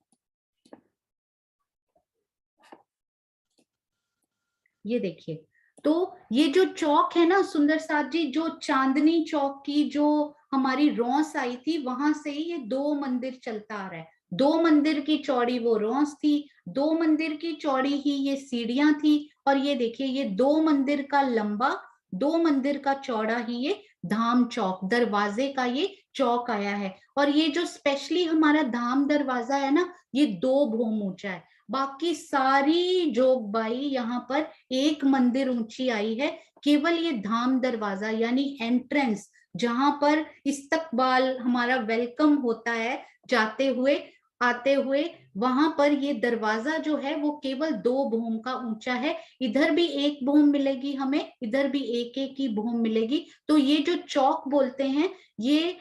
ये देखिए, तो ये जो चौक है ना सुंदर साथ जी, जो चांदनी चौक की जो हमारी रौस आई थी, वहां से ही ये 2 मंदिर चलता आ रहा है। 2 मंदिर की चौड़ी वो रौस थी, 2 मंदिर की चौड़ी ही ये सीढ़ियां थी, और ये देखिए ये 2 मंदिर का लंबा, 2 मंदिर का चौड़ा ही ये धाम चौक, दरवाजे का ये चौक आया है। और ये जो स्पेशली हमारा धाम दरवाजा है ना, ये 2 भोम ऊंचा है। बाकी सारी जोगबाई यहाँ पर 1 मंदिर ऊंची आई है। केवल ये धाम दरवाजा यानी एंट्रेंस, जहां पर इस्तकबाल हमारा वेलकम होता है जाते हुए आते हुए, वहां पर ये दरवाजा जो है वो केवल 2 भोम का ऊंचा है। इधर भी 1 भोम मिलेगी हमें, इधर भी 1-1 की भोम मिलेगी। तो ये जो चौक बोलते हैं, ये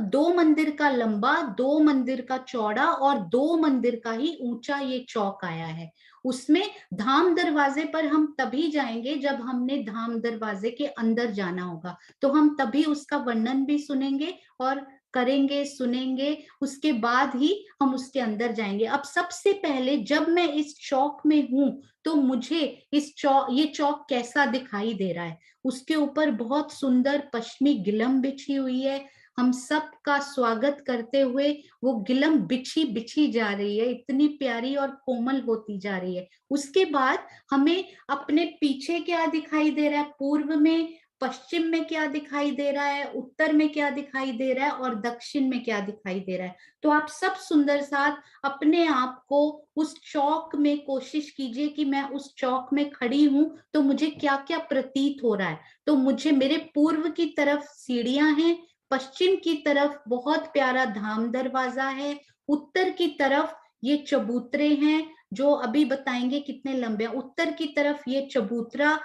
2 मंदिर का लंबा, 2 मंदिर का चौड़ा और 2 मंदिर का ही ऊंचा ये चौक आया है। उसमें धाम दरवाजे पर हम तभी जाएंगे जब हमने धाम दरवाजे के अंदर जाना होगा, तो हम तभी उसका वर्णन भी सुनेंगे और करेंगे, सुनेंगे, उसके बाद ही हम उसके अंदर जाएंगे। अब सबसे पहले जब मैं इस चौक में हूं तो मुझे ये चौक कैसा दिखाई दे रहा है। उसके ऊपर बहुत सुंदर पश्चिमी गिलम बिछी हुई है। हम सब का स्वागत करते हुए वो गिलम बिछी बिछी जा रही है, इतनी प्यारी और कोमल होती जा रही है। उसके बाद हमें अपने पीछे क्या दिखाई दे रहा है, पूर्व में पश्चिम में क्या दिखाई दे रहा है, उत्तर में क्या दिखाई दे रहा है और दक्षिण में क्या दिखाई दे रहा है। तो आप सब सुंदर साथ अपने आप को उस चौक में कोशिश कीजिए कि मैं उस चौक में खड़ी हूं तो मुझे क्या क्या प्रतीत हो रहा है। तो मुझे मेरे पूर्व की तरफ सीढ़ियां हैं, पश्चिम की तरफ बहुत प्यारा धाम दरवाजा है, उत्तर की तरफ ये चबूतरे हैं जो अभी बताएंगे कितने लंबे हैं। उत्तर की तरफ ये चबूतरा,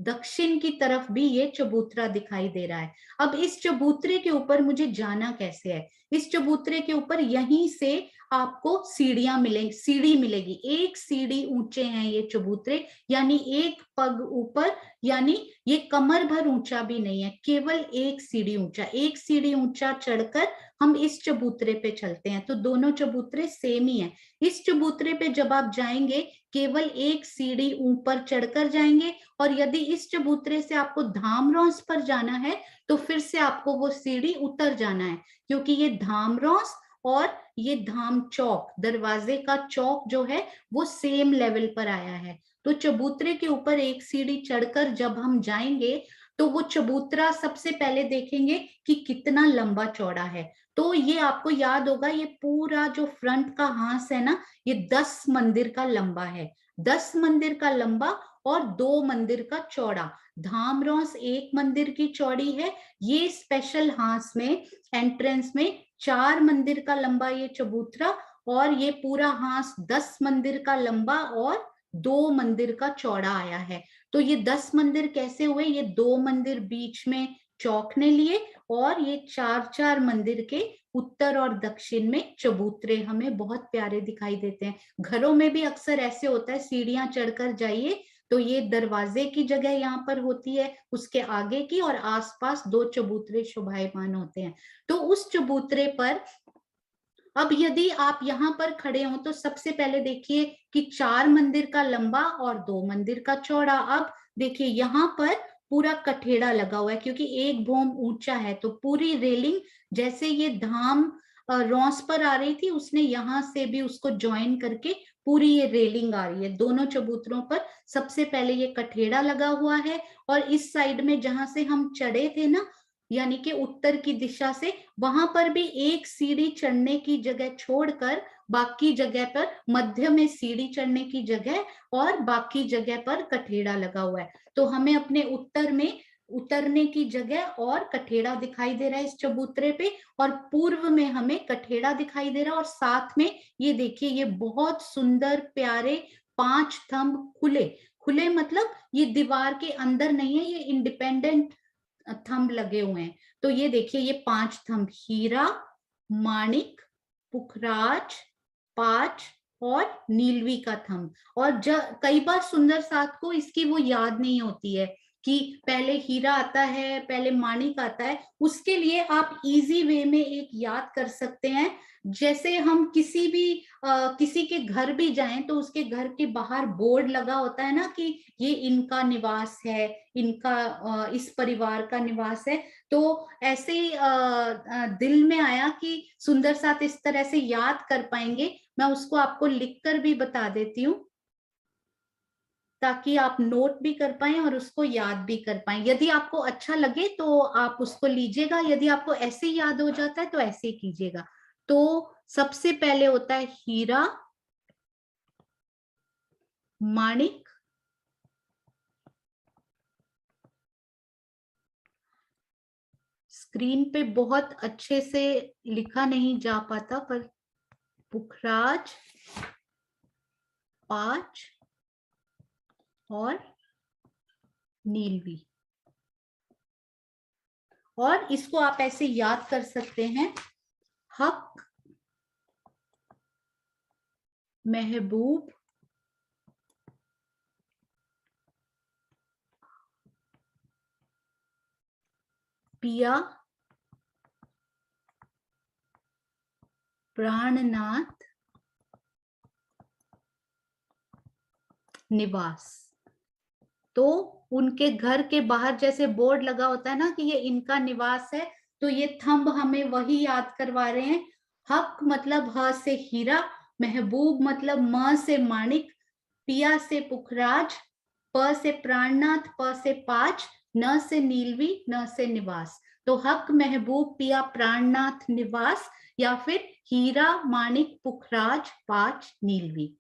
दक्षिण की तरफ भी ये चबूतरा दिखाई दे रहा है। अब इस चबूतरे के ऊपर मुझे जाना कैसे है? इस चबूतरे के ऊपर यहीं से आपको सीढ़ियां मिलेंगी, सीढ़ी मिलेगी। एक सीढ़ी ऊंचे हैं ये चबूतरे, यानी एक पग ऊपर, यानी ये कमर भर ऊंचा भी नहीं है, केवल एक सीढ़ी ऊंचा। एक सीढ़ी ऊंचा चढ़कर हम इस चबूतरे पे चलते हैं। तो दोनों चबूतरे सेम ही हैं। इस चबूतरे पे जब आप जाएंगे केवल एक सीढ़ी ऊपर चढ़कर जाएंगे, और यदि इस चबूतरे से आपको धामरौस पर जाना है तो फिर से आपको वो सीढ़ी उतर जाना है, क्योंकि ये धामरौस और ये धाम चौक, दरवाजे का चौक जो है वो सेम लेवल पर आया है। तो चबूतरे के ऊपर एक सीढ़ी चढ़कर जब हम जाएंगे तो वो चबूतरा सबसे पहले देखेंगे कि कितना लंबा चौड़ा है। तो ये आपको याद होगा, ये पूरा जो फ्रंट का हांस है ना, ये 10 मंदिर का लंबा है। 10 मंदिर का लंबा और 2 मंदिर का चौड़ा। धामरौस 1 मंदिर की चौड़ी है। ये स्पेशल हांस में, एंट्रेंस में 4 मंदिर का लंबा ये चबूतरा, और ये पूरा हांस 10 मंदिर का लंबा और 2 मंदिर का चौड़ा आया है। तो ये 10 मंदिर कैसे हुए? ये 2 मंदिर बीच में चौक ने लिए, और ये 4-4 मंदिर के उत्तर और दक्षिण में चबूतरे हमें बहुत प्यारे दिखाई देते हैं। घरों में भी अक्सर ऐसे होता है, सीढ़ियां चढ़कर जाइए तो ये दरवाजे की जगह यहाँ पर होती है, उसके आगे की, और आसपास 2 चबूतरे शोभायमान होते हैं। तो उस चबूतरे पर अब यदि आप यहाँ पर खड़े हो तो सबसे पहले देखिए कि 4 मंदिर का लंबा और 2 मंदिर का चौड़ा। अब देखिए यहाँ पर पूरा कठेड़ा लगा हुआ है, क्योंकि एक भौम ऊंचा है, तो पूरी रेलिंग जैसे ये धाम रौस पर आ रही थी, उसने यहाँ से भी उसको ज्वाइन करके पूरी ये रेलिंग आ रही है। दोनों चबूतरों पर सबसे पहले ये कठेड़ा लगा हुआ है, और इस साइड में जहां से हम चढ़े थे ना, यानी कि उत्तर की दिशा से, वहां पर भी एक सीढ़ी चढ़ने की जगह छोड़कर बाकी जगह पर, मध्य में सीढ़ी चढ़ने की जगह और बाकी जगह पर कठेड़ा लगा हुआ है। तो हमें अपने उत्तर में उतरने की जगह और कठेड़ा दिखाई दे रहा है इस चबूतरे पे, और पूर्व में हमें कठेड़ा दिखाई दे रहा है, और साथ में ये देखिए ये बहुत सुंदर प्यारे 5 थंब खुले खुले, मतलब ये दीवार के अंदर नहीं है, ये इंडिपेंडेंट थंब लगे हुए हैं। तो ये देखिए ये 5 थंब, हीरा, माणिक, पुखराज, पांच और नीलवी का थंब। और कई बार सुंदर साथ को इसकी वो याद नहीं होती है कि पहले हीरा आता है, पहले माणिक आता है। उसके लिए आप इजी वे में एक याद कर सकते हैं। जैसे हम किसी के घर भी जाएं तो उसके घर के बाहर बोर्ड लगा होता है ना कि ये इनका निवास है, इनका इस परिवार का निवास है। तो ऐसे ही दिल में आया कि सुंदर साथ इस तरह से याद कर पाएंगे। मैं उसको आपको लिखकर भी बता देती हूँ ताकि आप नोट भी कर पाएं और उसको याद भी कर पाएं। यदि आपको अच्छा लगे तो आप उसको लीजिएगा, यदि आपको ऐसे ही याद हो जाता है तो ऐसे ही कीजिएगा। तो सबसे पहले होता है हीरा, माणिक, स्क्रीन पे बहुत अच्छे से लिखा नहीं जा पाता, पर पुखराज, पांच और नीलवी। और इसको आप ऐसे याद कर सकते हैं, हक, महबूब, पिया, प्राणनाथ, निवास। तो उनके घर के बाहर जैसे बोर्ड लगा होता है ना कि ये इनका निवास है, तो ये थंब हमें वही याद करवा रहे हैं। हक मतलब ह से हीरा, महबूब मतलब म से माणिक, पिया से पुखराज, प से प्राणनाथ, प से पांच न से नीलवी न से निवास। तो हक महबूब पिया प्राणनाथ निवास, या फिर हीरा माणिक पुखराज पांच नीलवी।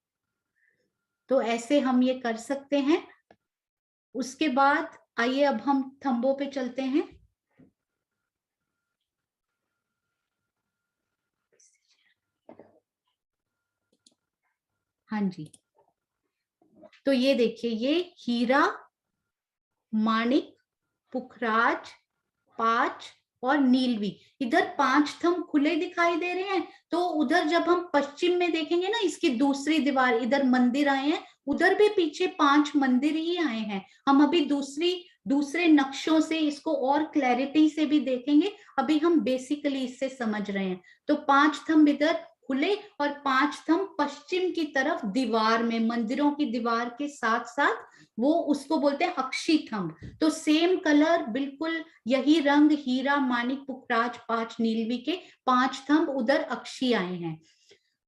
तो ऐसे हम ये कर सकते हैं। उसके बाद आइए अब हम थंबों पे चलते हैं। हाँ जी, तो ये देखिए, ये हीरा माणिक पुखराज पांच और नीलवी, इधर 5 थंब खुले दिखाई दे रहे हैं। तो उधर जब हम पश्चिम में देखेंगे ना, इसकी दूसरी दीवार, इधर मंदिर आए हैं, उधर भी पीछे 5 मंदिर ही आए हैं। हम अभी दूसरे नक्शों से इसको और क्लैरिटी से भी देखेंगे, अभी हम बेसिकली इससे समझ रहे हैं। तो 5 थंब इधर खुले और 5 थंब पश्चिम की तरफ दीवार में, मंदिरों की दीवार के साथ साथ, वो उसको बोलते हैं अक्षी थंब। तो सेम कलर, बिल्कुल यही रंग, हीरा माणिक पुखराज पांच नीलवी के 5 थंब उधर अक्षी आए हैं।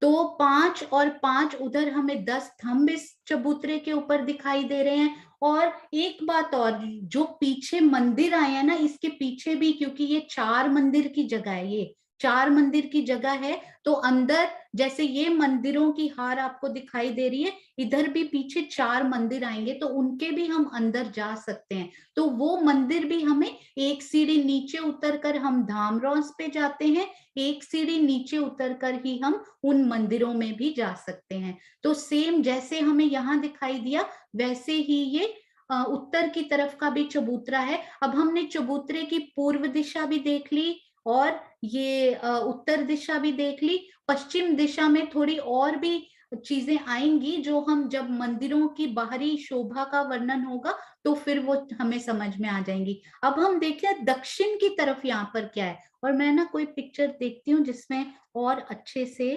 तो 5 और 5 उधर हमें 10 थंब इस चबूतरे के ऊपर दिखाई दे रहे हैं। और एक बात और, जो पीछे मंदिर आए हैं ना, इसके पीछे भी, क्योंकि ये 4 मंदिर की जगह है, ये 4 मंदिर की जगह है, तो अंदर जैसे ये मंदिरों की हार आपको दिखाई दे रही है, इधर भी पीछे 4 मंदिर आएंगे, तो उनके भी हम अंदर जा सकते हैं। तो वो मंदिर भी हमें एक सीढ़ी नीचे उतरकर हम धामरौस पे जाते हैं, एक सीढ़ी नीचे उतरकर ही हम उन मंदिरों में भी जा सकते हैं। तो सेम जैसे हमें यहाँ दिखाई दिया, वैसे ही ये उत्तर की तरफ का भी चबूतरा है। अब हमने चबूतरे की पूर्व दिशा भी देख ली और ये उत्तर दिशा भी देख ली। पश्चिम दिशा में थोड़ी और भी चीजें आएंगी, जो हम जब मंदिरों की बाहरी शोभा का वर्णन होगा तो फिर वो हमें समझ में आ जाएंगी। अब हम देखें दक्षिण की तरफ यहाँ पर क्या है, और मैं ना कोई पिक्चर देखती हूँ जिसमें और अच्छे से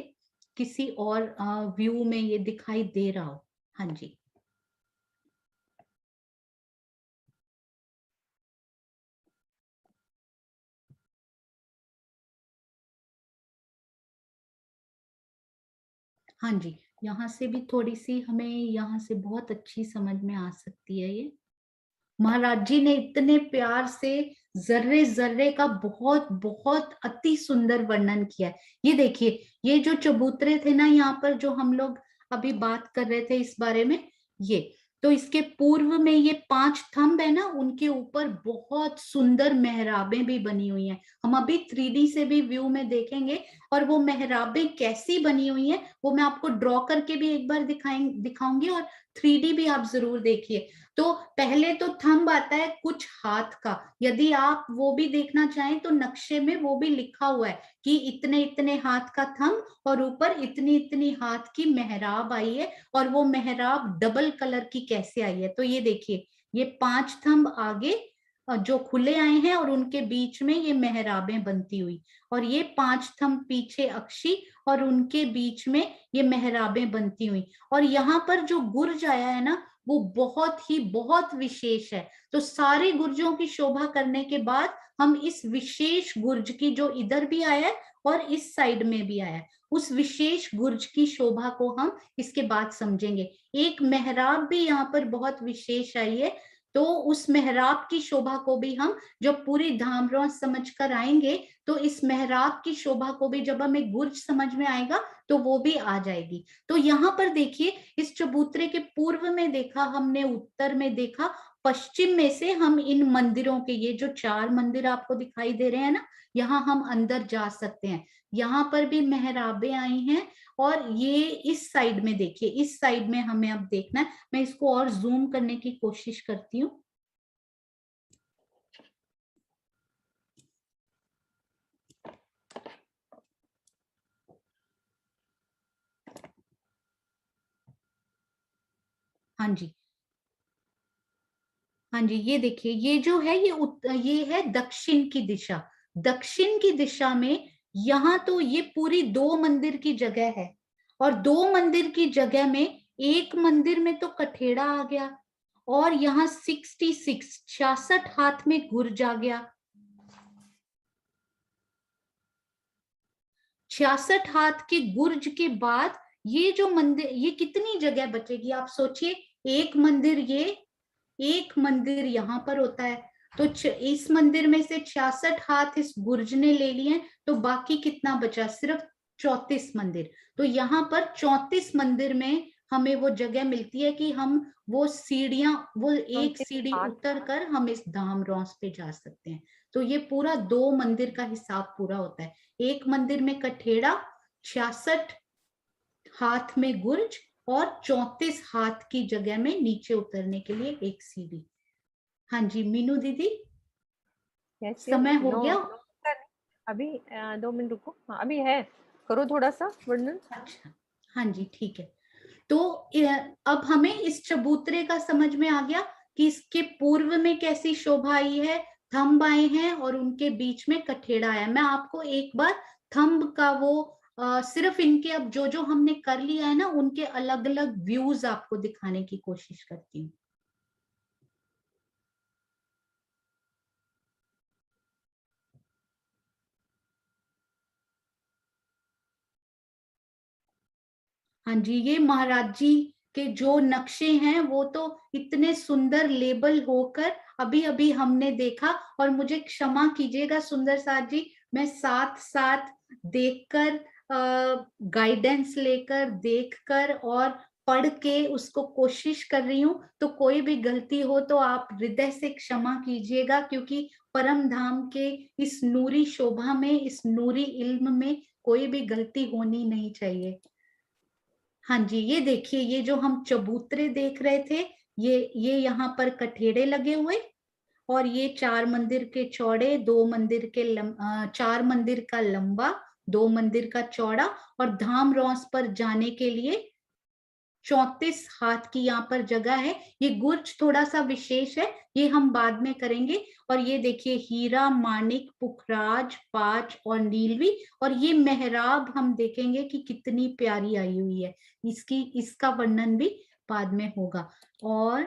किसी और व्यू में ये दिखाई दे रहा हो। हाँ जी, हाँ जी, यहाँ से भी थोड़ी सी हमें, यहाँ से बहुत अच्छी समझ में आ सकती है ये। महाराज जी ने इतने प्यार से जर्रे जर्रे का बहुत बहुत अति सुंदर वर्णन किया है। ये देखिए, ये जो चबूतरे थे ना, यहाँ पर जो हम लोग अभी बात कर रहे थे इस बारे में, ये तो इसके पूर्व में ये 5 थंब है ना, उनके ऊपर बहुत सुंदर मेहराबें भी बनी हुई हैं। हम अभी 3D से भी व्यू में देखेंगे, और वो मेहराबें कैसी बनी हुई हैं वो मैं आपको ड्रॉ करके भी एक बार दिखाऊंगी, और 3D भी आप जरूर देखिए। तो पहले तो थंब आता है कुछ हाथ का, यदि आप वो भी देखना चाहें तो नक्शे में वो भी लिखा हुआ है कि इतने इतने हाथ का थंब, और ऊपर इतनी इतनी हाथ की मेहराब आई है, और वो मेहराब डबल कलर की कैसे आई है। तो ये देखिए, ये 5 थंब आगे जो खुले आए हैं, और उनके बीच में ये मेहराबें बनती हुई, और ये 5 थंब पीछे अक्षी, और उनके बीच में ये मेहराबें बनती हुई। और यहाँ पर जो गुर्ज आया है ना, वो बहुत विशेष है। तो सारे गुर्जों की शोभा करने के बाद हम इस विशेष गुर्ज की, जो इधर भी आया है और इस साइड में भी आया है, उस विशेष गुर्ज की शोभा को हम इसके बाद समझेंगे। एक मेहराब भी यहाँ पर बहुत विशेष आई है, तो उस मेहराब की शोभा को भी हम जब पूरी धामरौस समझ कर आएंगे, तो इस मेहराब की शोभा को भी जब हमें गुर्ज समझ में आएगा तो वो भी आ जाएगी। तो यहाँ पर देखिए, इस चबूतरे के पूर्व में देखा हमने, उत्तर में देखा, पश्चिम में से हम इन मंदिरों के, ये जो 4 मंदिर आपको दिखाई दे रहे हैं ना, यहाँ हम अंदर जा सकते हैं। यहाँ पर भी मेहराबें आई हैं, और ये इस साइड में देखिए, इस साइड में हमें अब देखना है। मैं इसको और जूम करने की कोशिश करती हूँ। हाँ जी, हाँ जी, ये देखिए, ये जो है ये है दक्षिण की दिशा। दक्षिण की दिशा में यहाँ तो ये पूरी 2 मंदिर की जगह है, और 2 मंदिर की जगह में एक मंदिर में तो कठेड़ा आ गया, और यहाँ 66 हाथ में गुर्ज आ गया। 66 हाथ के गुर्ज के बाद ये जो मंदिर, ये कितनी जगह बचेगी आप सोचिए। एक मंदिर ये, एक मंदिर यहाँ पर होता है, तो इस मंदिर में से 66 हाथ इस गुर्ज ने ले लिए, तो बाकी कितना बचा? सिर्फ 34 मंदिर। तो यहाँ पर 34 मंदिर में हमें वो जगह मिलती है कि हम वो सीढ़ियां, वो एक सीढ़ी उतर कर हम इस धाम रॉस पे जा सकते हैं। तो ये पूरा 2 मंदिर का हिसाब पूरा होता है। एक मंदिर में कठेड़ा, 66 हाथ में गुर्ज और 34 हाथ की जगह में नीचे उतरने के लिए एक सीढ़ी। हाँ जी मीनू दीदी, समय हो गया? अभी 2 मिनट रुको। हाँ, अभी है, करो थोड़ा सा वर्णन। अच्छा, हाँ जी ठीक है। तो अब हमें इस चबूतरे का समझ में आ गया कि इसके पूर्व में कैसी शोभा आई है, थंब आए हैं और उनके बीच में कठेड़ा आया। मैं आपको एक बार थंब का वो सिर्फ इनके अब जो जो हमने कर लिया है ना, उनके अलग अलग व्यूज आपको दिखाने की कोशिश करती हूँ। हाँ जी, ये महाराज जी के जो नक्शे हैं वो तो इतने सुंदर लेबल होकर अभी अभी हमने देखा। और मुझे क्षमा कीजिएगा सुंदर साथ जी, मैं साथ साथ देखकर गाइडेंस लेकर देखकर और पढ़ के उसको कोशिश कर रही हूँ। तो कोई भी गलती हो तो आप हृदय से क्षमा कीजिएगा, क्योंकि परम धाम के इस नूरी शोभा में, इस नूरी इल्म में कोई भी गलती होनी नहीं चाहिए। हाँ जी, ये देखिए, ये जो हम चबूतरे देख रहे थे, ये यहाँ पर कठेड़े लगे हुए, और ये 4 मंदिर के चौड़े, 2 मंदिर के 4 मंदिर का लंबा, 2 मंदिर का चौड़ा, और धाम रॉस पर जाने के लिए 34 हाथ की यहाँ पर जगह है। ये गुर्ज थोड़ा सा विशेष है, ये हम बाद में करेंगे। और ये देखिए, हीरा, माणिक, पुखराज, पांच और नीलवी, और ये मेहराब हम देखेंगे कि कितनी प्यारी आई हुई है। इसका वर्णन भी बाद में होगा। और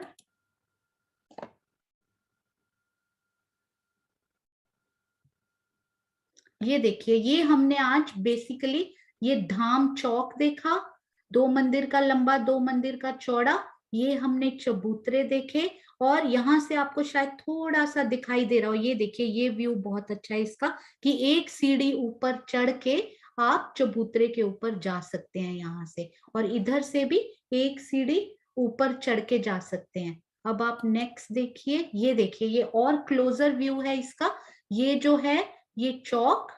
ये देखिए, ये हमने आज बेसिकली ये धाम चौक देखा, 2 मंदिर का लंबा, 2 मंदिर का चौड़ा, ये हमने चबूतरे देखे। और यहाँ से आपको शायद थोड़ा सा दिखाई दे रहा हो, ये देखिए, ये व्यू बहुत अच्छा है इसका, कि एक सीढ़ी ऊपर चढ़ के आप चबूतरे के ऊपर जा सकते हैं यहाँ से, और इधर से भी एक सीढ़ी ऊपर चढ़ के जा सकते हैं। अब आप नेक्स्ट देखिए, ये देखिए, ये और क्लोजर व्यू है इसका। ये जो है, ये चौक,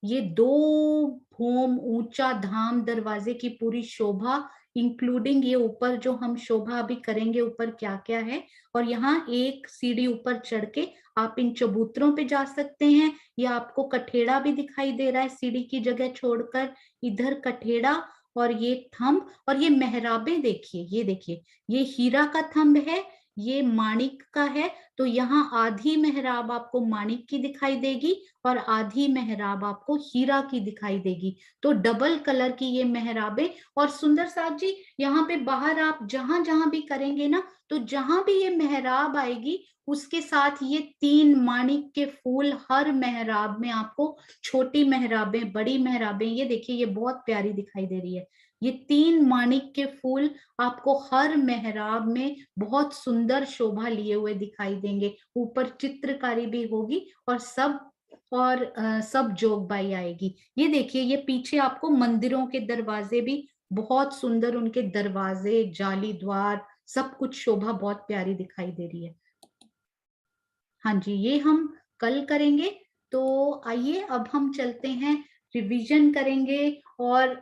ये 2 भूम ऊंचा धाम दरवाजे की पूरी शोभा, इंक्लूडिंग ये ऊपर जो हम शोभा अभी करेंगे ऊपर क्या क्या है। और यहाँ एक सीढ़ी ऊपर चढ़ के आप इन चबूतरों पे जा सकते हैं। या आपको कठेड़ा भी दिखाई दे रहा है सीढ़ी की जगह छोड़कर, इधर कठेड़ा, और ये थंब, और ये मेहराबें देखिए, ये देखिए, ये हीरा का थंब है, ये माणिक का है। तो यहाँ आधी मेहराब आपको माणिक की दिखाई देगी और आधी मेहराब आपको हीरा की दिखाई देगी। तो डबल कलर की ये मेहराबें। और सुंदर साथ जी, यहाँ पे बाहर आप जहां जहां भी करेंगे ना, तो जहां भी ये मेहराब आएगी उसके साथ ये 3 माणिक के फूल हर मेहराब में आपको, छोटी मेहराबें, बड़ी मेहराबें, ये देखिए, ये बहुत प्यारी दिखाई दे रही है। ये 3 माणिक के फूल आपको हर मेहराब में बहुत सुंदर शोभा लिए हुए दिखाई देंगे। ऊपर चित्रकारी भी होगी और सब जोगबाई आएगी। ये देखिए, ये पीछे आपको मंदिरों के दरवाजे भी बहुत सुंदर, उनके दरवाजे, जाली द्वार, सब कुछ शोभा बहुत प्यारी दिखाई दे रही है। हाँ जी, ये हम कल करेंगे। तो आइए अब हम चलते हैं, रिवीजन करेंगे। और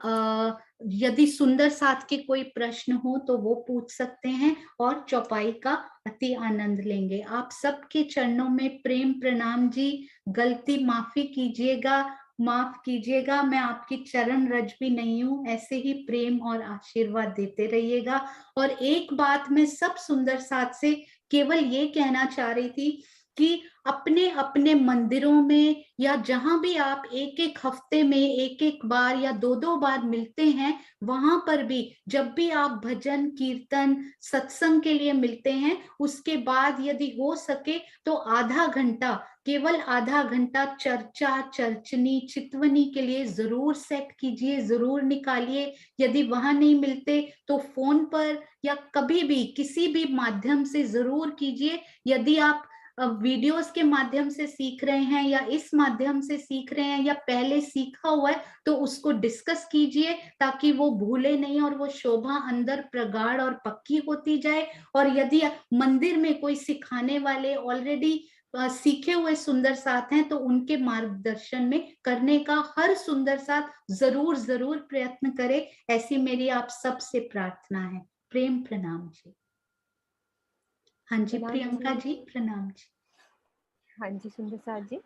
यदि सुंदर साथ के कोई प्रश्न हो तो वो पूछ सकते हैं, और चौपाई का अति आनंद लेंगे। आप सबके चरणों में प्रेम प्रणाम जी। गलती माफी कीजिएगा, माफ कीजिएगा, मैं आपकी चरण रज भी नहीं हूँ। ऐसे ही प्रेम और आशीर्वाद देते रहिएगा। और एक बात मैं सब सुंदर साथ से केवल ये कहना चाह रही थी कि अपने अपने मंदिरों में या जहां भी आप एक एक हफ्ते में एक एक बार या 2 बार मिलते हैं, वहां पर भी जब भी आप भजन कीर्तन सत्संग के लिए मिलते हैं, उसके बाद यदि हो सके तो आधा घंटा, केवल आधा घंटा चर्चा, चर्चनी, चितवनी के लिए जरूर सेट कीजिए, जरूर निकालिए। यदि वहां नहीं मिलते तो फोन पर या कभी भी किसी भी माध्यम से जरूर कीजिए। यदि आप वीडियोस के माध्यम से सीख रहे हैं या इस माध्यम से सीख रहे हैं या पहले सीखा हुआ है, तो उसको डिस्कस कीजिए ताकि वो भूले नहीं और वो शोभा अंदर प्रगाढ़ और पक्की होती जाए। और यदि मंदिर में कोई सिखाने वाले ऑलरेडी सीखे हुए सुंदर साथ हैं तो उनके मार्गदर्शन में करने का हर सुंदर साथ जरूर जरूर प्रयत्न करे, ऐसी मेरी आप सबसे प्रार्थना है। प्रेम प्रणाम जी। हाँ जी प्रणाम प्रियंका जी, प्रणाम जी। हाँ जी सुंदर साथ जी,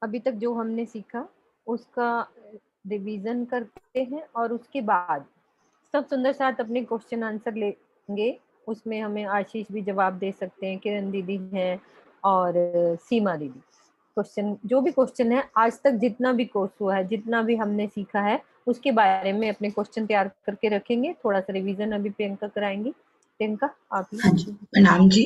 अभी तक जो हमने सीखा उसका रिवीजन करते हैं और उसके बाद सब सुंदर साथ अपने क्वेश्चन आंसर लेंगे। उसमें हमें आशीष भी जवाब दे सकते हैं, किरण दीदी हैं और सीमा दीदी। क्वेश्चन जो भी क्वेश्चन है आज तक जितना भी कोर्स हुआ है, जितना भी हमने सीखा है, उसके बारे में अपने क्वेश्चन तैयार करके रखेंगे। थोड़ा सा रिवीजन अभी प्रियंका कराएंगी। प्रियंका आप ही। हाँ जी, प्रणाम जी।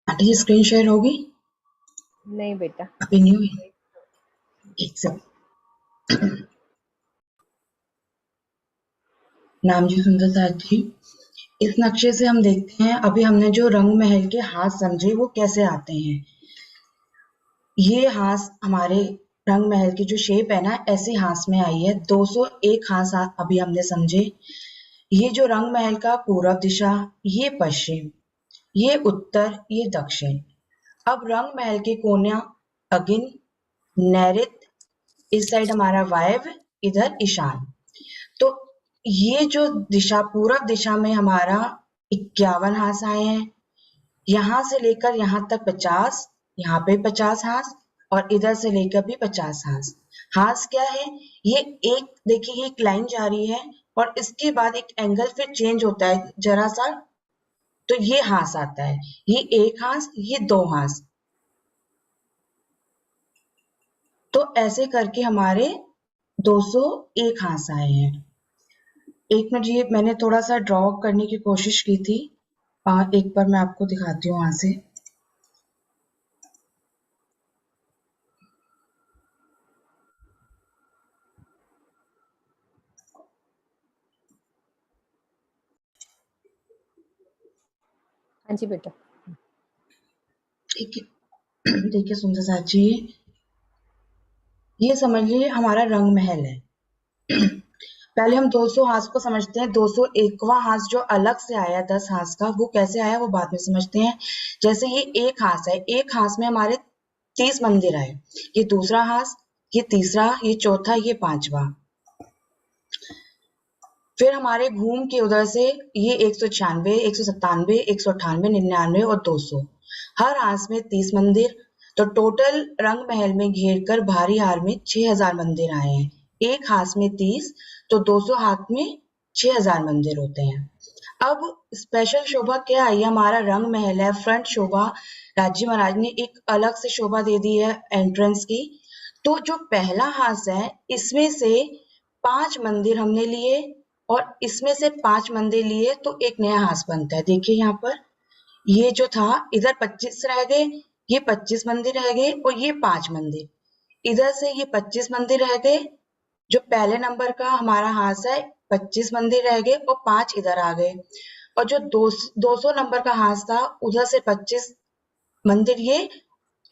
आंटी जी स्क्रीन शेयर होगी? नहीं बेटा, अभी नहीं हुई, एक सेकंड। नाम जी सुंदर साथ जी, इस नक्शे से हम देखते हैं अभी हमने जो रंग महल के हाथ समझे वो कैसे आते हैं। ये हाथ हमारे रंग महल की जो शेप है ना, ऐसे हाथ में आई है। 201 हाथ अभी हमने समझे। ये जो रंग महल का पूर्व दिशा, ये पश्चिम, ये उत्तर, ये दक्षिण। अब रंग महल के कोना अगिन, नैऋत्य, इस साइड हमारा वायव्य, इधर ईशान। तो ये जो दिशा पूर्व दिशा में हमारा 51 हाथ आए हैं। यहां से लेकर यहां तक 50, यहाँ पे 50 हाथ और इधर से लेकर भी 50 हाथ। हाथ क्या है? ये एक देखिए एक लाइन जा रही है और इसके बाद एक एंगल फिर चेंज होता है जरा सा, तो ये हाथ आता है। ये एक हाथ, ये दो हाथ। तो ऐसे करके हमारे 201 हाथ आए हैं। एक मिनट, ये मैंने थोड़ा सा ड्रॉ करने की कोशिश की थी। एक बार मैं आपको दिखाती हूँ वहां से। हाँ जी बेटा। ठीक है, देखिए सुंदर साथ जी, ये समझ लीजिए हमारा रंग महल है। पहले हम 200 हाथ को समझते हैं। 201वां हाथ जो अलग से आया 10 हाथ का, वो कैसे आया वो बाद में समझते हैं। जैसे ये एक हाथ है, एक हाथ में हमारे 30 मंदिर आए। ये दूसरा हाथ, ये तीसरा, ये चौथा, ये पांचवा। फिर हमारे घूम के उधर से ये 196, 197, 198, 99 और 200। हर हाथ में 30 मंदिर। तो टोटल रंग महल में घेर कर भारी हार में 6000 मंदिर आए हैं। एक हाथ में 30, तो 200 हाथ में 6000 मंदिर होते हैं। अब स्पेशल शोभा क्या आई? हमारा रंग महल है, फ्रंट शोभा राजी महाराज ने एक अलग से शोभा दे दी है एंट्रेंस की। तो जो पहला हाथ है, इसमें से 5 मंदिर हमने लिए और इसमें से 5 मंदिर लिए तो एक नया हाथ बनता है। देखिए यहाँ पर ये जो था, इधर 25 रह गए, ये 25 मंदिर रह गए और ये 5 मंदिर। इधर से ये 25 मंदिर रह गए। जो पहले नंबर का हमारा हाथ है, 25 मंदिर रह गए और 5 इधर आ गए। और जो 200 नंबर का हाथ था, उधर से 25 मंदिर ये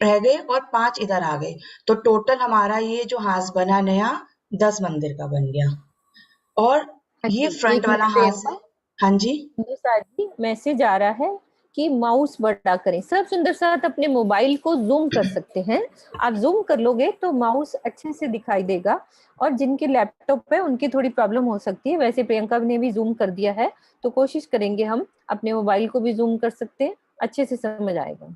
रह गए और 5 इधर आ गए। तो टोटल हमारा ये जो हाथ बना नया, 10 मंदिर का बन गया। और हाँ ये जी, फ्रंट एक वाला मिनट हाथ है। प्रियंका। हाँ जी, सुंदर साथ जी, मैसेज आ रहा है कि माउस बड़ा करें। सब सुंदर साथ अपने मोबाइल को जूम कर सकते हैं। आप जूम कर लोगे तो माउस अच्छे से दिखाई देगा। और जिनके लैपटॉप है उनकी थोड़ी प्रॉब्लम हो सकती है। वैसे प्रियंका ने भी जूम कर दिया है, तो कोशिश करेंगे हम अपने मोबाइल को भी जूम कर सकते हैं, अच्छे से समझ आएगा।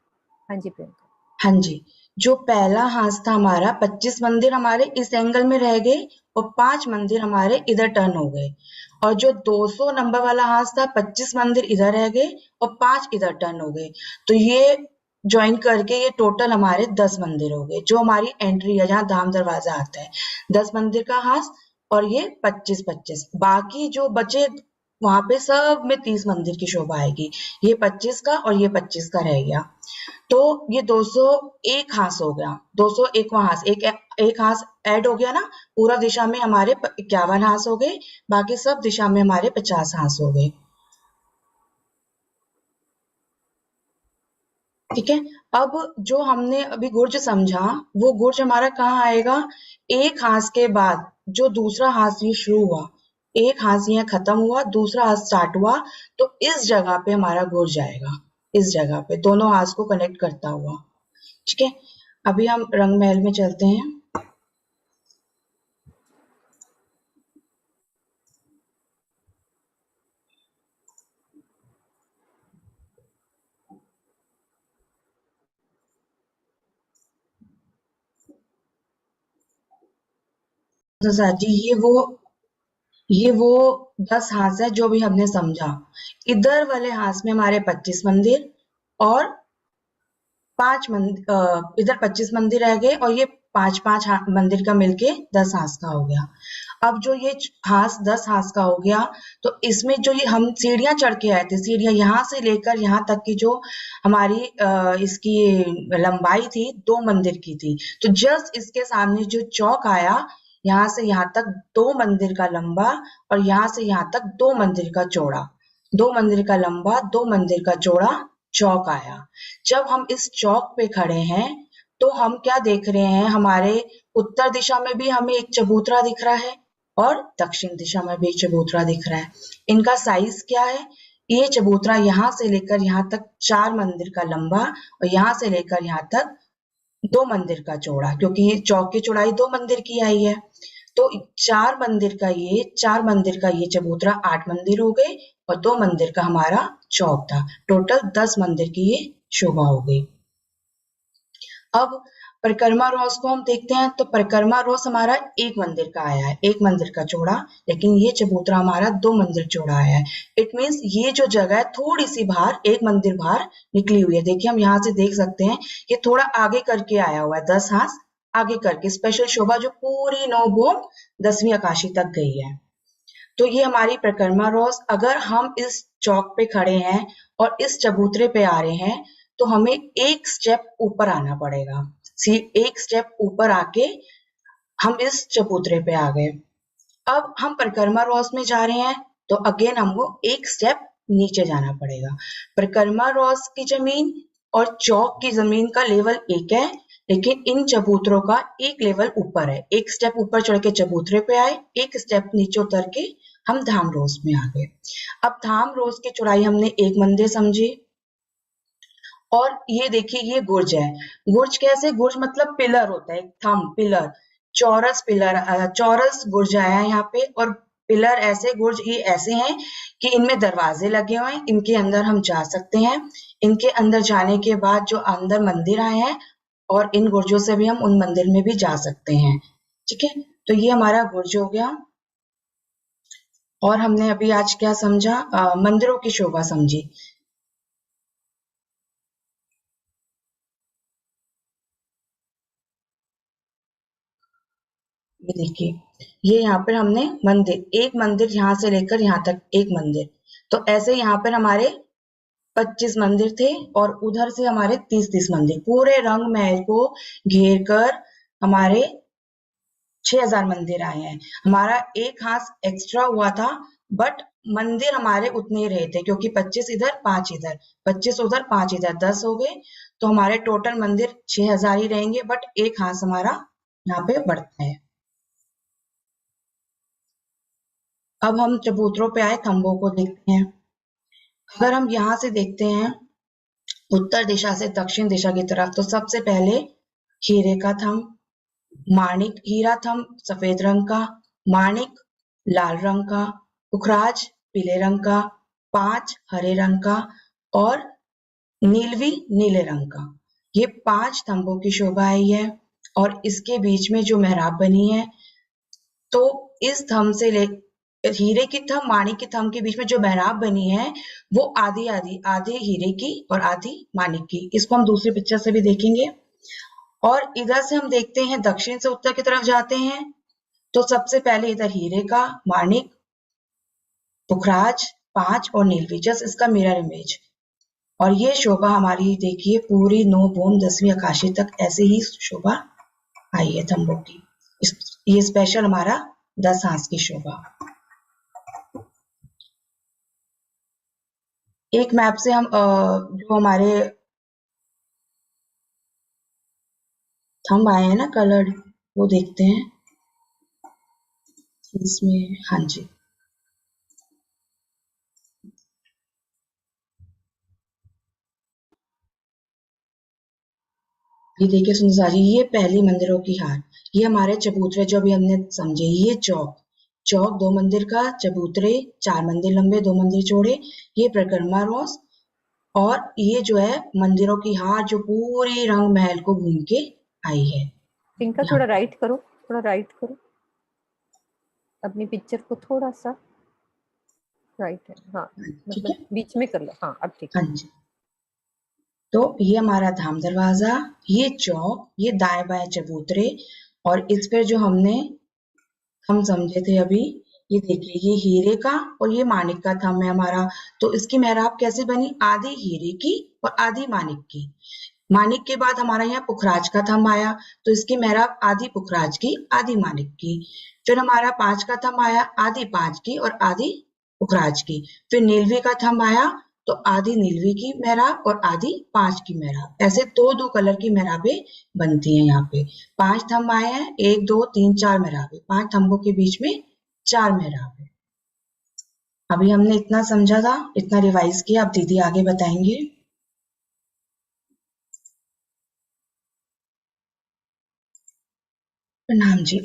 हाँ जी प्रियंका। हाँ जी। जो पहला हाथ था हमारा, 25 मंदिर हमारे इस एंगल में रह गए और 5 मंदिर हमारे इधर टर्न हो गए। और जो 200 नंबर वाला हाथ था, 25 मंदिर इधर रह गए और 5 इधर टर्न हो गए। तो ये ज्वाइन करके ये टोटल हमारे 10 मंदिर हो गए। जो हमारी एंट्री है, जहाँ धाम दरवाजा आता है, 10 मंदिर का हाथ और ये 25-25। बाकी जो बचे वहां पे सब में 30 मंदिर की शोभा आएगी। ये 25 का और ये 25 का रह गया, तो ये 201 हास हो गया। 201 हास, एक हास ऐड हो गया ना, पूरा दिशा में हमारे 51 हास हो गए, बाकी सब दिशा में हमारे 50 हास हो गए। ठीक है, अब जो हमने अभी गुर्ज समझा, वो गुर्ज हमारा कहाँ आएगा? एक हास के बाद जो दूसरा हास ये शुरू हुआ, एक हास यहाँ खत्म हुआ, दूसरा हास स्टार्ट हुआ, तो इस जगह पे हमारा गुर्ज आएगा, इस जगह पे दोनों हास को कनेक्ट करता हुआ। ठीक है, अभी हम रंग महल में चलते हैं। तो साजी ये वो 10 हास है जो भी हमने समझा। इधर वाले हास में हमारे 25 मंदिर और 5 मंदिर, इधर 25 मंदिर रह गए और ये 5-5 मंदिर का मिलके 10 हास का हो गया। अब जो ये हास 10 हास का हो गया, तो इसमें जो ये हम सीढ़ियां चढ़ के आए थे, सीढ़ियां यहाँ से लेकर यहाँ तक की जो हमारी इसकी लंबाई थी 2 मंदिर की थी, तो जस्ट इसके सामने जो चौक आया, यहाँ से यहाँ तक 2 मंदिर का लंबा और यहाँ से यहाँ तक 2 मंदिर का चौड़ा, 2 मंदिर का लंबा 2 मंदिर का चौड़ा चौक आया। जब हम इस चौक पे खड़े हैं तो हम क्या देख रहे हैं? हमारे उत्तर दिशा में भी हमें एक चबूतरा दिख रहा है और दक्षिण दिशा में भी एक चबूतरा दिख रहा है। इनका साइज क्या है? ये चबूतरा यहाँ से लेकर यहाँ तक 4 मंदिर का लंबा और यहाँ से लेकर यहाँ तक 2 मंदिर का चौड़ा, क्योंकि ये चौक की चौड़ाई 2 मंदिर की आई है, तो 4 मंदिर का ये चबूतरा 8 मंदिर हो गए और 2 मंदिर का हमारा चौक था, टोटल 10 मंदिर की ये शोभा हो गई। अब परिक्रमा रोस को हम देखते हैं, तो परिक्रमा रोस हमारा 1 मंदिर का आया है, 1 मंदिर का चौड़ा, लेकिन ये चबूतरा हमारा 2 मंदिर चौड़ा आया है। इट मीन्स ये जो जगह है थोड़ी सी बाहर, 1 मंदिर बाहर निकली हुई है। देखिए हम यहाँ से देख सकते हैं, ये थोड़ा आगे करके आया हुआ है, 10 हाथ आगे करके, स्पेशल शोभा जो पूरी 9 भूम 10वीं आकाशी तक गई है। तो ये हमारी परिक्रमा रोस। अगर हम इस चौक पे खड़े हैं और इस चबूतरे पे आ रहे हैं, तो हमें एक स्टेप ऊपर आना पड़ेगा। एक स्टेप ऊपर आके हम इस चबूतरे पे आ गए। अब हम परिक्रमा रोस में जा रहे हैं, तो अगेन हमको एक स्टेप नीचे जाना पड़ेगा। परिक्रमा रोस की जमीन और चौक की जमीन का लेवल एक है, लेकिन इन चबूतरों का एक लेवल ऊपर है। एक स्टेप ऊपर चढ़ के चबूतरे पे आए, एक स्टेप नीचे उतर के हम धाम रोस में आ गए। अब धाम रोस की चौड़ाई हमने 1 मंदिर समझी, और ये देखिए ये गुर्ज है। गुर्ज कैसे? गुर्ज मतलब पिलर होता है, एक थंब पिलर, चौरस पिलर, चौरस गुर्ज आया है यहाँ पे। और पिलर ऐसे, गुर्ज ये ऐसे हैं कि इनमें दरवाजे लगे हुए हैं, इनके अंदर हम जा सकते हैं। इनके अंदर जाने के बाद जो अंदर मंदिर आए हैं, और इन गुर्जों से भी हम उन मंदिर में भी जा सकते हैं। ठीक है, तो ये हमारा गुर्ज हो गया। और हमने अभी आज क्या समझा? मंदिरों की शोभा समझी। ये देखिए, ये यहाँ पर हमने मंदिर, एक मंदिर यहाँ से लेकर यहाँ तक एक मंदिर, तो ऐसे यहाँ पर हमारे 25 मंदिर थे और उधर से हमारे 30-30 मंदिर, पूरे रंग महल को घेर कर हमारे 6000 मंदिर आए हैं। हमारा एक हाथ एक्स्ट्रा हुआ था, बट मंदिर हमारे उतने ही रहे थे, क्योंकि 25 इधर 5 इधर, 25 उधर 5 इधर, 10 हो गए, तो हमारे टोटल मंदिर 6000 ही रहेंगे, बट एक हाथ हमारा यहाँ पे बढ़ता है। अब हम चबूतरों पे आए, खंभों को देखते हैं। अगर हम यहाँ से देखते हैं उत्तर दिशा से दक्षिण दिशा की तरफ, तो सबसे पहले हीरे का थंब, माणिक हीरा थंब सफेद रंग का, माणिक लाल रंग का, पुखराज पीले रंग का, 5 हरे रंग का और नीलवी नीले रंग का। ये 5 थंबों की शोभा आई है। और इसके बीच में जो मेहराब बनी है, तो इस थंब से ले हीरे की थंब माणिक की थंब के बीच में जो मेहराब बनी है, वो आधी आधी, आधे हीरे की और आधी माणिक की। इसको हम दूसरी पिक्चर से भी देखेंगे। और इधर से हम देखते हैं, दक्षिण से उत्तर की तरफ जाते हैं, तो सबसे पहले इधर हीरे का, माणिक, पुखराज 5 और नीलवी, जस्ट इसका मिरर इमेज। और ये शोभा हमारी देखिए पूरी 9 भूम 10वीं आकाशी तक ऐसे ही शोभा आई है तंबू की। ये स्पेशल हमारा 10 हाथ की शोभा। एक मैप से हम जो हमारे थंब आए हैं ना कलर्ड, वो देखते हैं इसमें। हाँ जी, ये देखिए सुंदर जी, ये पहली मंदिरों की हार। ये हमारे चबूतरे जो अभी हमने समझे। ये चौक 2 मंदिर का, चबूतरे 4 मंदिर लंबे 2 मंदिर चौड़े, ये परिक्रमा रोस, और ये जो है मंदिरों की हार जो पूरी रंग महल को घूम के आई है। इनका थोड़ा राइट करो, थोड़ा राइट करो अपनी पिक्चर को, थोड़ा सा राइट है। हाँ मतलब बीच में कर लो। हाँ अब ठीक है। हाँ जी। तो ये हमारा धाम दरवाजा, ये चौक, ये दाएं बाएं चबूतरे, और इस पर जो हम समझे थे अभी, ये देखिए ये हीरे का और ये माणिक का थंब है हमारा। तो इसकी मेहराब कैसे बनी? आधी हीरे की और आधी माणिक की। माणिक के बाद हमारा यहाँ पुखराज का थंब आया, तो इसकी मेहराब आधी पुखराज की आधी माणिक की। फिर हमारा 5 का थंब आया, आधी 5 की और आधी पुखराज की। फिर नीलवी का थंब आया, तो आधी नीलवी की मेहराब और आधी 5 की मेहराब। ऐसे दो कलर की मेहराबें बनती हैं यहाँ पे। 5 थंब आए हैं, 1 2 3 4 मेहराबें, 5 थंबों के बीच में 4 मेहराबें। अभी हमने इतना समझा था, इतना रिवाइज किया। अब दीदी आगे बताएंगे। प्रणाम जी।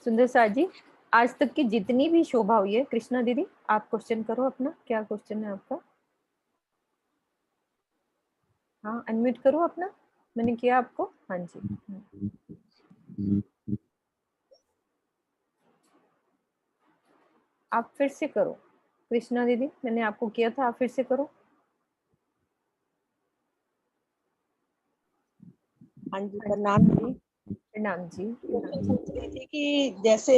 सुंदर सा जी, आज तक की जितनी भी शोभा हुई है, कृष्णा दीदी आप क्वेश्चन करो अपना। क्या क्वेश्चन है आपका? हाँ अनम्यूट करो अपना, मैंने किया आपको। हाँ जी, आप फिर से करो। कृष्णा दीदी मैंने आपको किया था, आप फिर से करो। हाँ जी, प्रणाम जी। प्रणाम जी। पूछ रही थी कि जैसे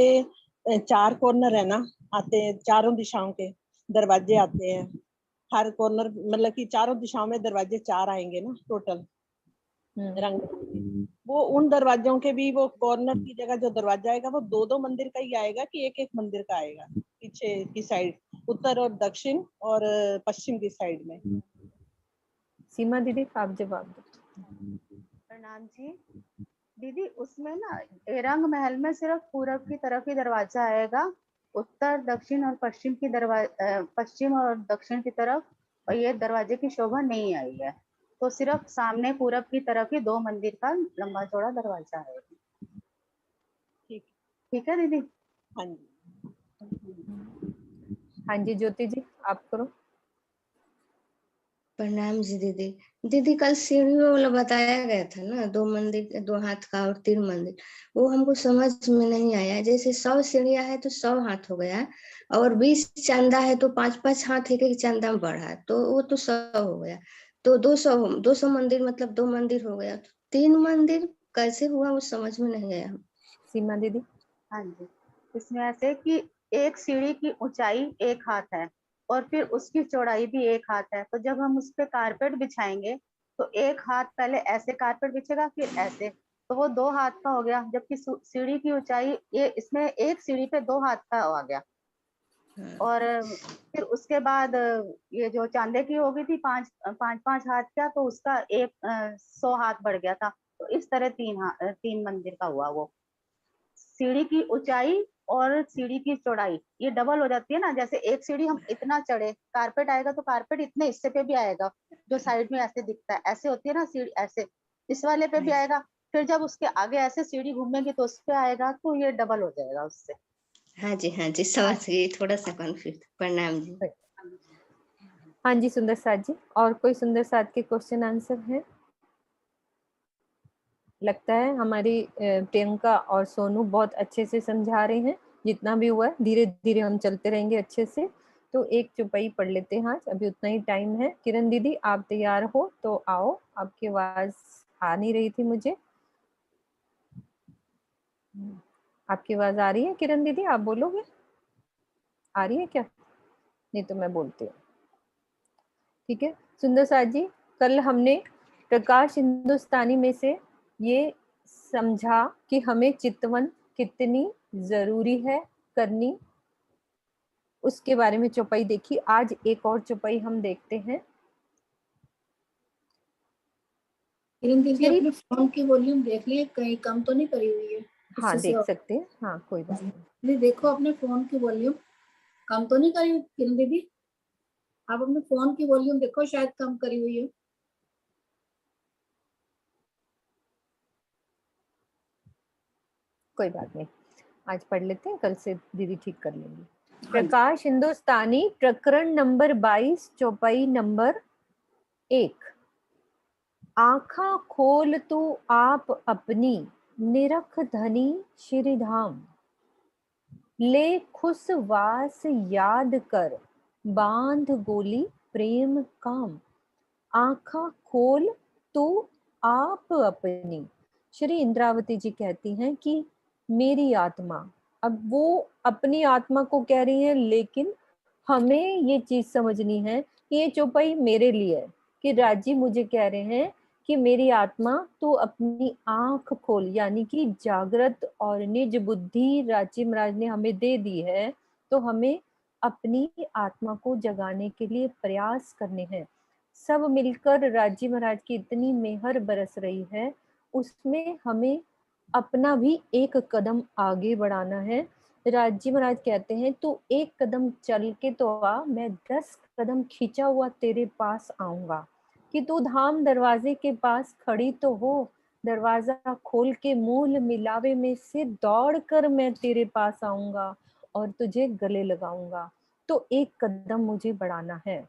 4 कॉर्नर है ना, आते हैं चारों दिशाओं के दरवाजे आते हैं। हर कॉर्नर मतलब कि चारों दिशाओं में दरवाजे 4 आएंगे ना टोटल रंग। वो उन दरवाजों के भी वो कॉर्नर की जगह जो दरवाजा आएगा वो 2 मंदिर का ही आएगा कि एक मंदिर का आएगा? पीछे की साइड, उत्तर और दक्षिण और पश्चिम की साइड में। सीमा दीदी आप जवाब दो। प्रणाम जी। दीदी उसमें ना रंग महल में सिर्फ पूरब की तरफ ही दरवाजा आएगा, उत्तर दक्षिण और पश्चिम की पश्चिम और दक्षिण की तरफ और ये दरवाजे की शोभा नहीं आई है। तो सिर्फ सामने पूरब की तरफ ही 2 मंदिर का लंबा चौड़ा दरवाजा है। ठीक ठीक है दीदी। हाँ जी। हाँ जी ज्योति जी आप करो। प्रणाम जी दीदी। दीदी कल सीढ़ियों वाला बताया गया था ना, 2 मंदिर 2 हाथ का और 3 मंदिर, वो हमको समझ में नहीं आया। जैसे 100 सीढ़ियां है तो 100 हाथ हो गया, और 20 चांदा है तो 5-5 हाथ एक एक चांदा में बढ़ा, तो वो तो 100 हो गया। तो 200 मंदिर मतलब 2 मंदिर हो गया, तो 3 मंदिर कैसे हुआ वो समझ में नहीं आया। सीमा दीदी। हाँ जी, इसमें ऐसे कि एक सीढ़ी की ऊंचाई 1 हाथ है और फिर उसकी चौड़ाई भी 1 हाथ है। तो जब हम उस पे कारपेट बिछाएंगे तो 1 हाथ पहले ऐसे कारपेट बिछेगा फिर ऐसे, तो वो 2 हाथ का हो गया। जबकि सीढ़ी की ऊंचाई ये इसमें एक सीढ़ी पे 2 हाथ का आ गया। और फिर उसके बाद ये जो चांदे की हो गई थी 5 हाथ का, तो उसका 100 हाथ बढ़ गया था। तो इस तरह 3 मंदिर का हुआ। वो सीढ़ी की ऊंचाई और सीढ़ी की चौड़ाई ये डबल हो जाती है ना। जैसे एक सीढ़ी हम इतना चढ़े, कारपेट आएगा तो कारपेट इतने हिस्से पे भी आएगा जो साइड में ऐसे दिखता है, ऐसे होती है ना सीढ़ी ऐसे। इस वाले पे भी आएगा, फिर जब उसके आगे ऐसे सीढ़ी घूमेगी तो उस पे आएगा, तो ये डबल हो जाएगा उससे। हाँ जी समझ गई, थोड़ा सा कंफ्यूज। प्रणाम जी। हाँ जी सुंदर साथ जी, और कोई सुंदर साथ के क्वेश्चन आंसर है? लगता है हमारी प्रियंका और सोनू बहुत अच्छे से समझा रहे हैं। जितना भी हुआ है धीरे धीरे हम चलते रहेंगे अच्छे से। तो एक चौपाई पढ़ लेते हैं आज, अभी उतना ही टाइम है। किरण दीदी आप तैयार हो तो आओ, आपकी आवाज आ नहीं रही थी मुझे। आपकी आवाज आ रही है किरण दीदी, आप बोलोगे? आ रही है क्या? नहीं तो मैं बोलती हूँ। ठीक है सुंदर साथ जी, कल हमने प्रकाश हिंदुस्तानी में से ये समझा कि हमें चितवन कितनी जरूरी है करनी, उसके बारे में चौपाई देखी। आज एक और चौपाई हम देखते हैं। किरण दीदी अपने फोन की वॉल्यूम देख लिए, कहीं कम तो नहीं करी हुई है? हाँ देख सकते हैं, हाँ कोई बात नहीं। देखो अपने फोन की वॉल्यूम कम तो नहीं करी हुई किरण दीदी? आप अपने फोन की वॉल्यूम देखो, शायद कम करी हुई है। कोई बात नहीं, आज पढ़ लेते हैं, कल से दीदी ठीक कर लेंगे। प्रकाश हिंदुस्तानी प्रकरण नंबर 22 चौपाई नंबर 1। आँखा खोल तू आप अपनी, निरख धनी श्री धाम। ले खुश वास याद कर, बांध गोली प्रेम काम। आँखा खोल तू आप अपनी। श्री इंद्रावती जी कहती हैं कि मेरी आत्मा, अब वो अपनी आत्मा को कह रही है, लेकिन हमें ये चीज समझनी है कि ये चौपाई मेरे लिए है, कि राजी मुझे कह रहे हैं कि मेरी आत्मा तो अपनी आंख खोल, यानी कि जागृत और निज बुद्धि राजी महाराज ने हमें दे दी है, तो हमें अपनी आत्मा को जगाने के लिए प्रयास करने हैं। सब मिलकर राजी महाराज की इतनी मेहर बरस रही है, उसमें हमें अपना भी एक कदम आगे बढ़ाना है। राजी महाराज कहते हैं तू एक कदम चल के तो आ, मैं 10 कदम खींचा हुआ तेरे पास आऊंगा। कि तू धाम दरवाजे के पास खड़ी तो हो, दरवाजा खोल के मूल मिलावे में से दौड़ कर मैं तेरे पास आऊंगा और तुझे गले लगाऊंगा। तो एक कदम मुझे बढ़ाना है।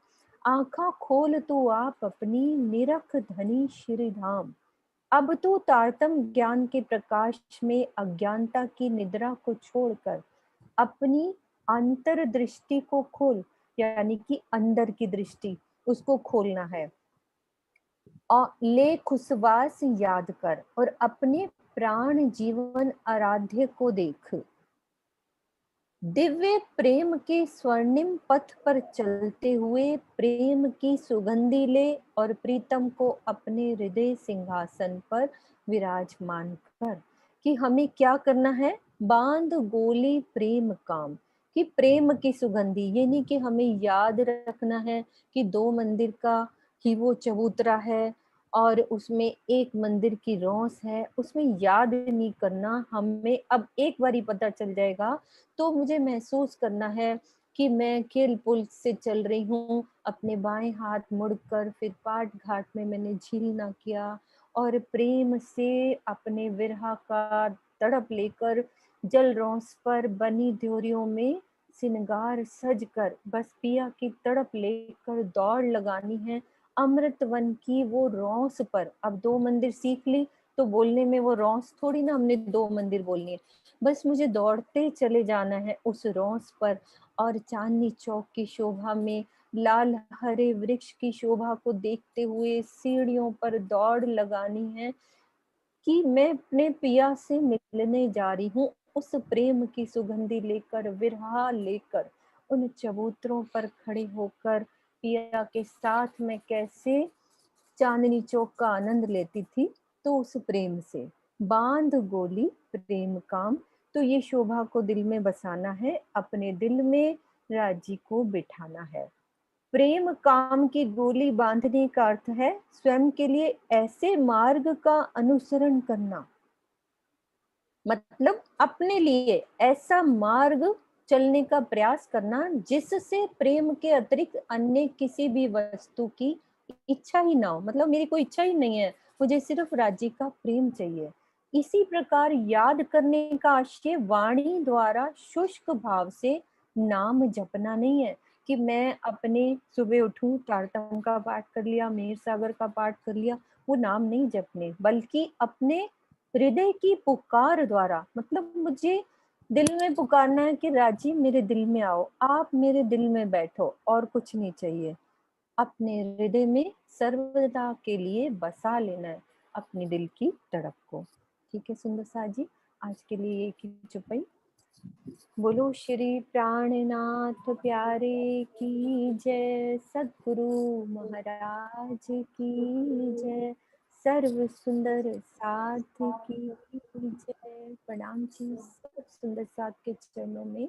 आँखा खोल तू आप अपनी, निरख धनी श्री धाम। अब तू तारतम ज्ञान के प्रकाश में अज्ञानता की निद्रा को छोड़कर अपनी अंतर दृष्टि को खोल, यानी कि अंदर की दृष्टि उसको खोलना है। और ले खुशवास याद कर और अपने प्राण जीवन आराध्य को देख। दिव्य प्रेम के स्वर्णिम पथ पर चलते हुए प्रेम की सुगंधी ले और प्रीतम को अपने हृदय सिंहासन पर विराजमान कर। कि हमें क्या करना है? बांध गोली प्रेम काम, कि प्रेम की सुगंधी, ये नहीं कि हमें याद रखना है कि 2 मंदिर का ही वो चबूतरा है और उसमें एक मंदिर की रौस है, उसमें याद नहीं करना। हमें अब एक बार ही पता चल जाएगा, तो मुझे महसूस करना है कि मैं खेल पुल से चल रही हूँ, अपने बाएं हाथ मुड़कर फिर पाट घाट में मैंने झील ना किया और प्रेम से अपने विरहा का तड़प लेकर जल रौस पर बनी ड्योरियों में सिनगार सज कर बस पिया की तड़प लेकर दौड़ लगानी है अमृत वन की वो रौस पर। अब 2 मंदिर सीख ली तो बोलने में वो रौस थोड़ी ना हमने 2 मंदिर बोलनी है, बस मुझे दौड़ते चले जाना है उस रौस पर। और चांदनी चौक की शोभा में लाल हरे वृक्ष की शोभा को देखते हुए सीढ़ियों पर दौड़ लगानी है कि मैं अपने पिया से मिलने जा रही हूँ, उस प्रेम की सुगंधी लेकर, विरहा लेकर। उन चबूतरों पर खड़े होकर पिया के साथ मैं कैसे चांदनी चौक का आनंद लेती थी, तो उस प्रेम से बांध गोली प्रेम काम। तो ये शोभा को दिल में बसाना है, अपने दिल में राजी को बिठाना है। प्रेम काम की गोली बांधने का अर्थ है स्वयं के लिए ऐसे मार्ग का अनुसरण करना, मतलब अपने लिए ऐसा मार्ग चलने का प्रयास करना जिससे प्रेम के अतिरिक्त अन्य किसी भी वस्तु की इच्छा ही ना हो, मतलब मेरी कोई इच्छा ही नहीं है, मुझे सिर्फ राज्य का प्रेम चाहिए। इसी प्रकार याद करने का आशय वाणी द्वारा शुष्क भाव से नाम जपना नहीं है कि मैं अपने सुबह उठूं, तारतम का पाठ कर लिया, मेहर सागर का पाठ कर लिया, वो नाम नहीं जपने, बल्कि अपने हृदय की पुकार द्वारा, मतलब मुझे दिल में पुकारना है कि राजी मेरे दिल में आओ, आप मेरे दिल में बैठो, और कुछ नहीं चाहिए। अपने हृदय में सर्वदा के लिए बसा लेना है अपने दिल की तड़प को। ठीक है सुंदर साथ जी, आज के लिए एक ही चुपाई। बोलो श्री प्राणनाथ प्यारे की जय, सद्गुरु महाराज की जय, सर्व सुंदर साथ की जय। प्रणाम जी, सब सुंदर साथ के चरणों में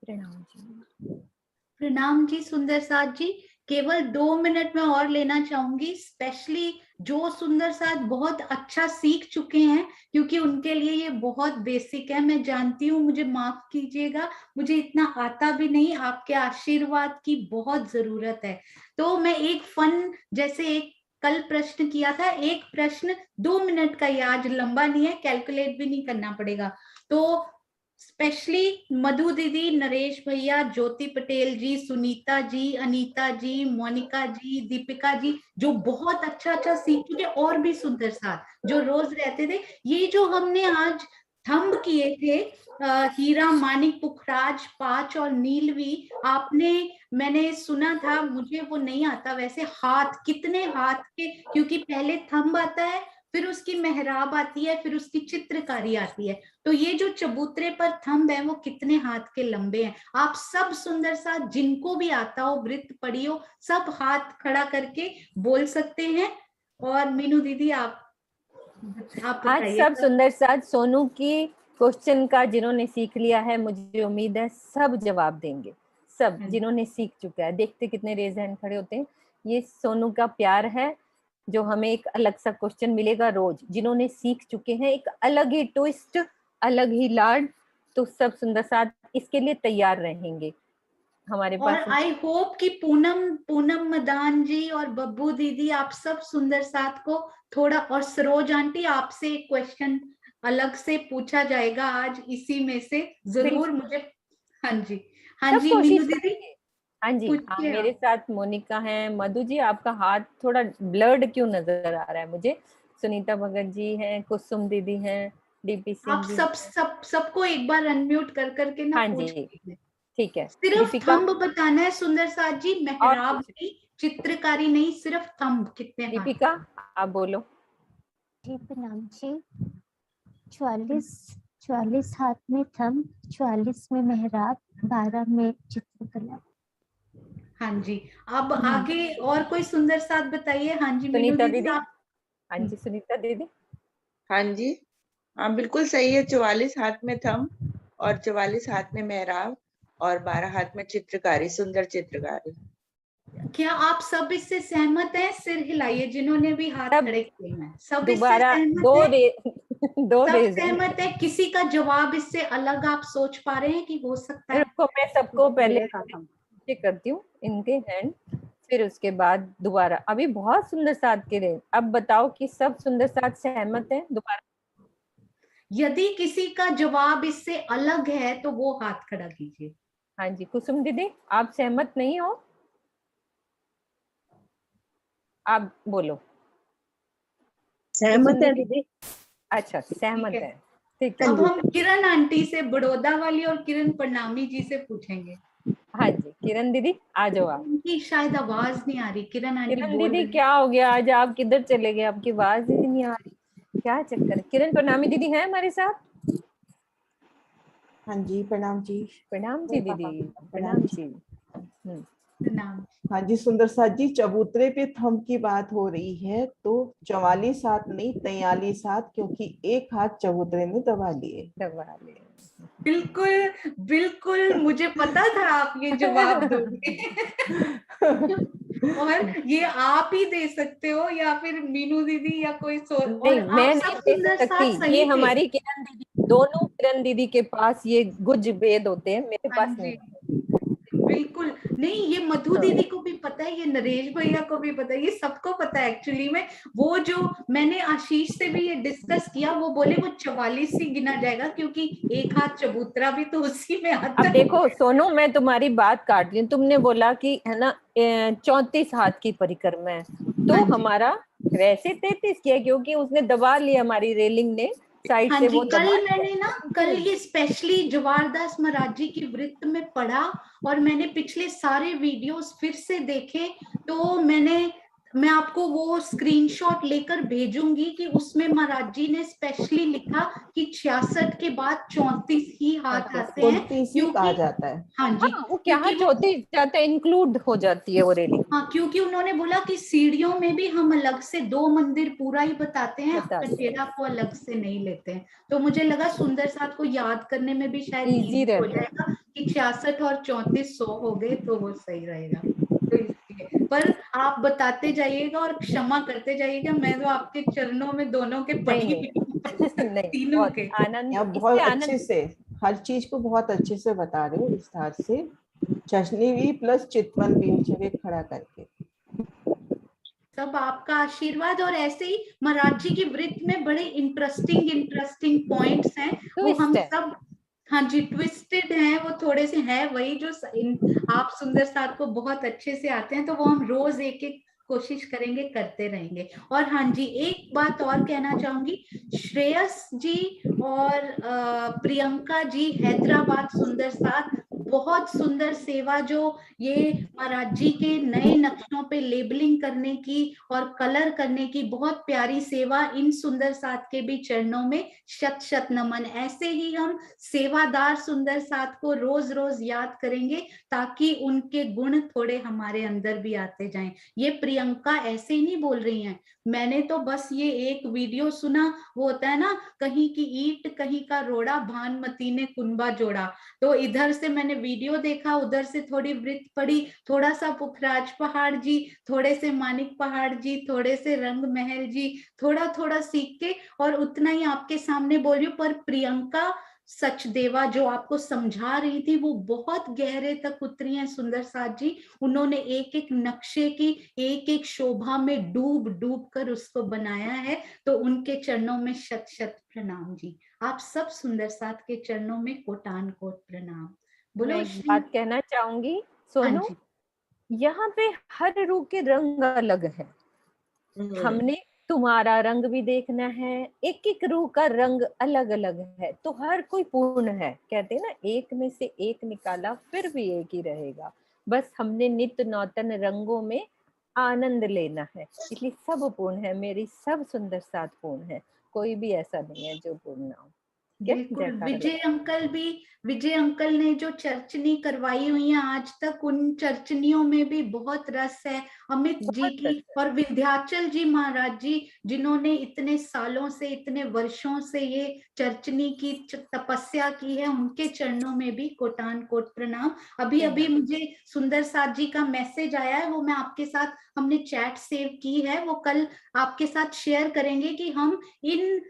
प्रणाम जी। प्रणाम जी सुंदर साथ जी। केवल 2 मिनट में और लेना चाहूंगी, स्पेशली जो सुंदर साथ बहुत अच्छा सीख चुके हैं, क्योंकि उनके लिए ये बहुत बेसिक है। मैं जानती हूँ, मुझे माफ कीजिएगा, मुझे इतना आता भी नहीं, आपके आशीर्वाद की बहुत जरूरत है। तो मैं एक फन, जैसे एक कल प्रश्न किया था, एक प्रश्न 2 मिनट का ही, आज लंबा नहीं है, कैलकुलेट भी नहीं करना पड़ेगा। तो स्पेशली मधु दीदी, नरेश भैया, ज्योति पटेल जी, सुनीता जी, अनीता जी, मोनिका जी, दीपिका जी, जो बहुत अच्छा अच्छा सीख चुके, और भी सुंदर साथ जो रोज रहते थे, ये जो हमने आज थंब किए थे, हीरा, मानिक, पुखराज, पांच और नीलवी, आपने, मैंने सुना था, मुझे वो नहीं आता वैसे, हाथ कितने हाथ के, क्योंकि पहले थंब आता है, फिर उसकी मेहराब आती है, फिर उसकी चित्रकारी आती है, तो ये जो चबूतरे पर थंब है वो कितने हाथ के लंबे हैं। आप सब सुंदर साथ जिनको भी आता हो, वृत्त पढ़ी हो, सब हाथ खड़ा करके बोल सकते हैं। और मीनू दीदी आप आज सब सुंदर साथ सोनू की क्वेश्चन का जिन्होंने सीख लिया है, मुझे उम्मीद है सब जवाब देंगे, सब जिन्होंने सीख चुका है। देखते कितने रेज हैंड खड़े होते हैं। ये सोनू का प्यार है, जो हमें एक अलग सा क्वेश्चन मिलेगा रोज, जिन्होंने सीख चुके हैं एक अलग ही ट्विस्ट, अलग ही लाड। तो सब सुंदर साथ इसके लिए तैयार रहेंगे हमारे पास। और आई होप कि पूनम मदान जी और बब्बू दीदी, आप सब सुंदर साथ को थोड़ा, और सरोज आंटी, आपसे एक क्वेश्चन अलग से पूछा जाएगा आज इसी में से, जरूर मुझे। हाँ जी, हाँ जी मीनू दीदी। हाँ जी, हाँ, मेरे साथ मोनिका है। मधु जी आपका हाथ थोड़ा ब्लर्ड क्यों नजर आ रहा है मुझे? सुनीता भगत जी हैं, कुसुम दीदी हैं, डीपी सिंह आप जी सबको एक बार अनम्यूट कर करके ना हाँ पूछ जी, ठीक है। सिर्फ थंब बताना है सुंदर साथ जी, मेहराब नहीं, चित्रकारी नहीं, सिर्फ थंब कितने हाथ। दीपिका आप बोलो। जी प्रणाम जी। 44 हाथ में थंब, 44 में मेहराब, 12 में चित्रकला। हाँ जी, अब आगे और कोई सुंदर साथ बताइए। हाँ जी मीनू सुनीता दीदी दीदी। आप। हाँ जी सुनीता दीदी। हाँ जी, हाँ बिल्कुल सही है। 44 हाथ में थंब और 44 हाथ में मेहराब और 12 हाथ में चित्रकारी, सुंदर चित्रकारी। क्या आप सब इससे सहमत हैं? सिर हिलाइए जिन्होंने भी हाथ खड़े किए हैं। सब इससे दोबारा सहमत है? सब सहमत है? किसी का जवाब इससे अलग आप सोच पा रहे हैं कि हो सकता है? मैं सबको पहले करती हूँ इनके हैंड, फिर उसके बाद दोबारा। अभी बहुत सुंदर साथ के रहे, अब बताओ कि सब सुंदर साथ सहमत है? दोबारा यदि किसी का जवाब इससे अलग है तो वो हाथ खड़ा कीजिए। हाँ जी, कुसुम दीदी आप सहमत नहीं हो? आप बोलो। सहमत है दीदी। अच्छा सहमत है, ठीक है। अब हम किरण आंटी से, बड़ौदा वाली, और किरण प्रणामी जी से पूछेंगे। हाँ जी किरण दीदी आ जाओ आप। उनकी शायद आवाज नहीं आ रही। किरण आंटी किरण बोल दीदी क्या हो गया आज, आप किधर चले गए? आपकी आवाज ही नहीं आ रही, क्या चक्कर? किरण प्रणामी दीदी है हमारे साथ? हाँ जी प्रणाम जी। प्रणाम जी दीदी, प्रणाम जी। हाँ जी सुंदर साथ जी, चबूतरे पे थंब की बात हो रही है तो 44 हाथ नहीं 43 हाथ, क्योंकि एक हाथ चबूतरे में दबा लिए। बिल्कुल बिल्कुल, मुझे पता था आप ये जवाब दोगे। और ये आप ही दे सकते हो या फिर मीनू दीदी या कोई नहीं, मैं नहीं दे सकती, ये हमारी किरण दीदी, दोनों किरण दीदी के पास ये गुज भेद होते हैं, मेरे पास नहीं। बिल्कुल नहीं, ये मधु दीदी को भी पता है, ये नरेश भैया को भी पता है, ये सबको पता है एक्चुअली में। वो जो मैंने आशीष से भी ये डिस्कस किया, वो बोले वो 44 ही गिना जाएगा क्योंकि एक हाथ चबूतरा भी तो उसी में आता है। अब देखो सोनू, मैं तुम्हारी बात काट ली, तुमने बोला कि है ना 34 हाथ की परिक्रमा है, तो हमारा वैसे 33 किया क्योंकि उसने दबा लिया, हमारी रेलिंग ने साइड हाँ से जी, वो कल दबा मैंने ना कल ये स्पेशली जवाहरदास महाराज जी की वृत्त में पढ़ा और मैंने पिछले सारे वीडियोस फिर से देखे, तो मैं आपको वो स्क्रीनशॉट लेकर भेजूंगी कि उसमें महाराज जी ने स्पेशली लिखा कि 66 के बाद 34 ही हाथ आते हैं, 29 ही कहा जाता है। हाँ जी, वो क्या 34 जाता है, इंक्लूड हो जाती है वो रेलिंग। हाँ, क्योंकि उन्होंने बोला कि सीढ़ियों में भी हम अलग से 2 मंदिर पूरा ही बताते हैं, कटेरा को अलग से नहीं लेते हैं। तो मुझे लगा सुंदर साथ को याद करने में भी शायद इजी हो जाएगा कि 66 और 34 100 हो गए तो वो सही रहेगा। तो इसलिए पर आप बताते जाइएगा और क्षमा करते जाइएगा, मैं तो आपके चरणों में दोनों के पड़ी तीनों के। आप बहुत अच्छे से हर चीज को बहुत अच्छे से बता रहे हो, विस्तार से, चशनी भी प्लस चितवन भी जगह खड़ा करके। सब आपका आशीर्वाद, और ऐसे ही महाराज जी की वृत्त में बड़े इंटरेस्टिंग पॉइंट्स हैं, वो हम सब, हाँ जी, ट्विस्टेड हैं, वो थोड़े से हैं वही जो आप सुंदर साथ को बहुत अच्छे से आते हैं, तो वो हम रोज एक एक कोशिश करेंगे, करते रहेंगे। और हाँ जी, एक बात और कहना चाहूंगी, श्रेयस जी और प्रियंका जी हैदराबाद सुंदर साथ, बहुत सुंदर सेवा जो ये महाराज जी के नए नक्शों पे लेबलिंग करने की और कलर करने की बहुत प्यारी सेवा, इन सुंदर साथ के भी चरणों में शत शत नमन। ऐसे ही हम सेवादार सुंदर साथ को रोज रोज याद करेंगे ताकि उनके गुण थोड़े हमारे अंदर भी आते जाएं। ये प्रियंका ऐसे ही नहीं बोल रही हैं, मैंने तो बस ये एक वीडियो सुना, वो होता है ना, कहीं की ईंट कहीं का रोड़ा, भानुमती ने कुंबा जोड़ा, तो इधर से मैंने वीडियो देखा, उधर से थोड़ी वृत्त पढ़ी, थोड़ा सा पुखराज पहाड़ जी, थोड़े से मानिक पहाड़ जी, थोड़े से रंग महल जी, थोड़ा थोड़ा सीख के और उतना ही आपके सामने बोल रही हूँ। पर प्रियंका सचदेवा जो आपको समझा रही थी, वो बहुत गहरे तक उतरी हैं सुंदर साथ जी, उन्होंने एक एक नक्शे की एक एक शोभा में डूब डूब कर उसको बनाया है, तो उनके चरणों में शत शत प्रणाम जी। आप सब सुंदर साथ के चरणों में कोटान कोट प्रणाम। बोलो। मैं एक बात कहना चाहूंगी सोनू, यहाँ पे हर रूप के रंग अलग है, हमने तुम्हारा रंग भी देखना है, एक एक रूह का रंग अलग अलग है, तो हर कोई पूर्ण है, कहते हैं ना, एक में से एक निकाला फिर भी एक ही रहेगा, बस हमने नित्य नौतन रंगों में आनंद लेना है, इसलिए सब पूर्ण है, मेरी सब सुंदर साथ पूर्ण है, कोई भी ऐसा नहीं है जो पूर्ण ना हो। बिल्कुल, विजय अंकल ने जो चर्चनी करवाई हुई है आज तक, उन चर्चनियों में भी बहुत रस है, अमित जी की और विंध्याचल जी महाराज जी, जिन्होंने इतने सालों से, इतने वर्षों से ये चर्चनी की तपस्या की है, उनके चरणों में भी कोटान कोट प्रणाम। अभी अभी मुझे सुंदर साथ जी का मैसेज आया है, वो मैं आपके साथ, हमने चैट सेव की है, वो कल आपके साथ शेयर करेंगे कि हम इन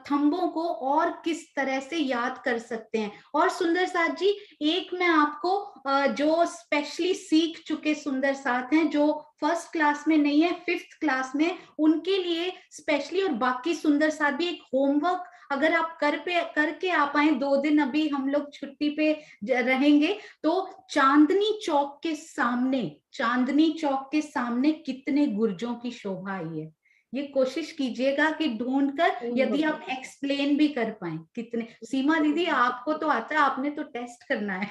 थंबों को और किस तरह से याद कर सकते हैं। और सुंदर साथ जी, एक मैं आपको जो स्पेशली सीख चुके सुंदर साथ हैं, जो फर्स्ट क्लास में नहीं है, 5th क्लास में, उनके लिए स्पेशली, और बाकी सुंदर साथ भी, एक होमवर्क अगर आप करके आ पाए, 2 दिन अभी हम लोग छुट्टी पे रहेंगे, तो चांदनी चौक के सामने कितने गुर्जों की शोभा आई है, ये कोशिश कीजिएगा कि ढूंढकर, यदि आप एक्सप्लेन भी कर पाए कितने। सीमा दीदी आपको तो आता है, आपने तो टेस्ट करना है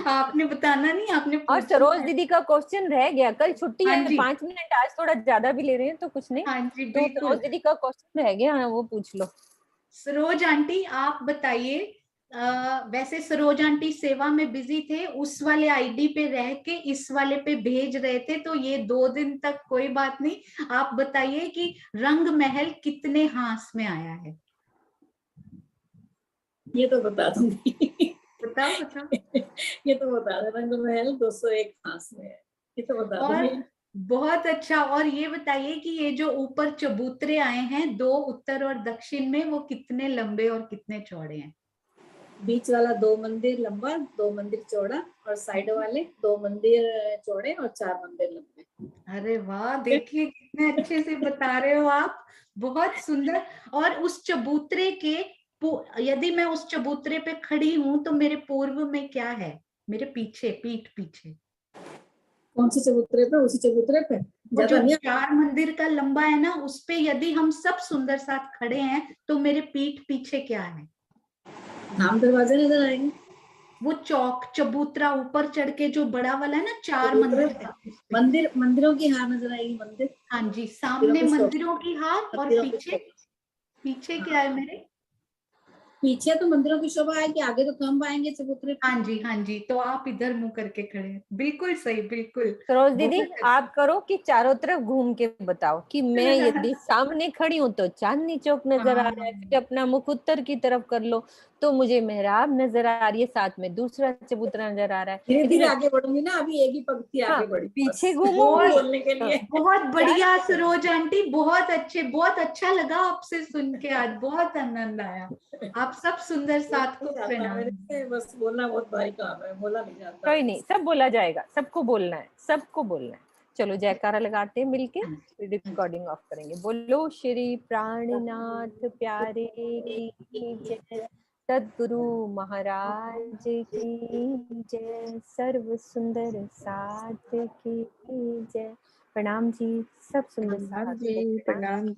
आपने बताना नहीं, आपने और सरोज दीदी का क्वेश्चन रह गया, कल छुट्टी है, 5 मिनट आज थोड़ा ज्यादा भी ले रहे हैं तो कुछ नहीं, तो सरोज दीदी का क्वेश्चन रह गया, वो पूछ लो। सरोज आंटी आप बताइए, वैसे सरोज आंटी सेवा में बिजी थे, उस वाले आईडी पे रह के इस वाले पे भेज रहे थे, तो ये 2 दिन तक कोई बात नहीं, आप बताइए कि रंग महल कितने हांस में आया है। ये तो बता दूंगी बताओ ये तो बता दे, रंग महल 201 हांस में है, ये तो बता दूंगी। बहुत अच्छा, और ये बताइए कि ये जो ऊपर चबूतरे आए हैं 2 उत्तर और दक्षिण में, वो कितने लंबे और कितने चौड़े हैं? बीच वाला 2 मंदिर लंबा, 2 मंदिर चौड़ा, और साइड वाले 2 मंदिर चौड़े और 4 मंदिर लंबे। अरे वाह, देखिए कितने अच्छे से बता रहे हो आप, बहुत सुंदर। और उस चबूतरे के यदि मैं उस चबूतरे पे खड़ी हूँ तो मेरे पूर्व में क्या है? मेरे पीछे, पीठ पीछे। कौन से चबूतरे पे? उसी चबूतरे पे वो जो 4 मंदिर का लंबा है ना, उस पे यदि हम सब सुंदर साथ खड़े हैं तो मेरे पीठ पीछे क्या है? नाम दरवाजे नजर आएंगे। वो चौक चबूतरा ऊपर चढ़ के जो बड़ा वाला है ना, 4 मंदिर, मंदिरों की हार नजर आएगी। मंदिर, हाँ जी, सामने मंदिरों की हार, और पीछे पीछे क्या है मेरे? पीछे तो मंदिरों की शोभा आएगी, आगे तो खम्भ आएंगे चबूतरे। हाँ जी, हाँ जी, तो आप इधर मुंह करके खड़े हैं, बिल्कुल सही, बिल्कुल। सरोज दीदी आप करो कि चारों तरफ घूम के बताओ कि मैं यदि सामने खड़ी हूँ तो चांदनी चौक नजर आ रहा है, फिर अपना मुख उत्तर की तरफ कर लो तो मुझे मेहराब नजर आ रही है, साथ में दूसरा चबूतरा नजर आ रहा है। धीरे धीरे आगे बढ़ूंगी ना, अभी एक ही पंक्ति आगे बढ़ी, पीछे घूमूंगी बोलने के लिए। बहुत बढ़िया सरोज आंटी, बहुत अच्छे, बहुत अच्छा लगा आपसे सुन के, आज बहुत आनंद आया। आप सब सुंदर साथ को प्रणाम। बस बोलना बहुत भारी काम है, बोला नहीं जाता। कोई नहीं, सब बोला जाएगा, सबको बोलना है, सबको बोलना है। चलो जयकारा लगाते हैं मिलके, रिकॉर्डिंग ऑफ करेंगे। बोलो श्री प्राणनाथ प्यारे की जय, सद्गुरु महाराज की जय, सर्व सुंदर साथ की जय। प्रणाम जी, सब सुंदर साथ को प्रणाम जी।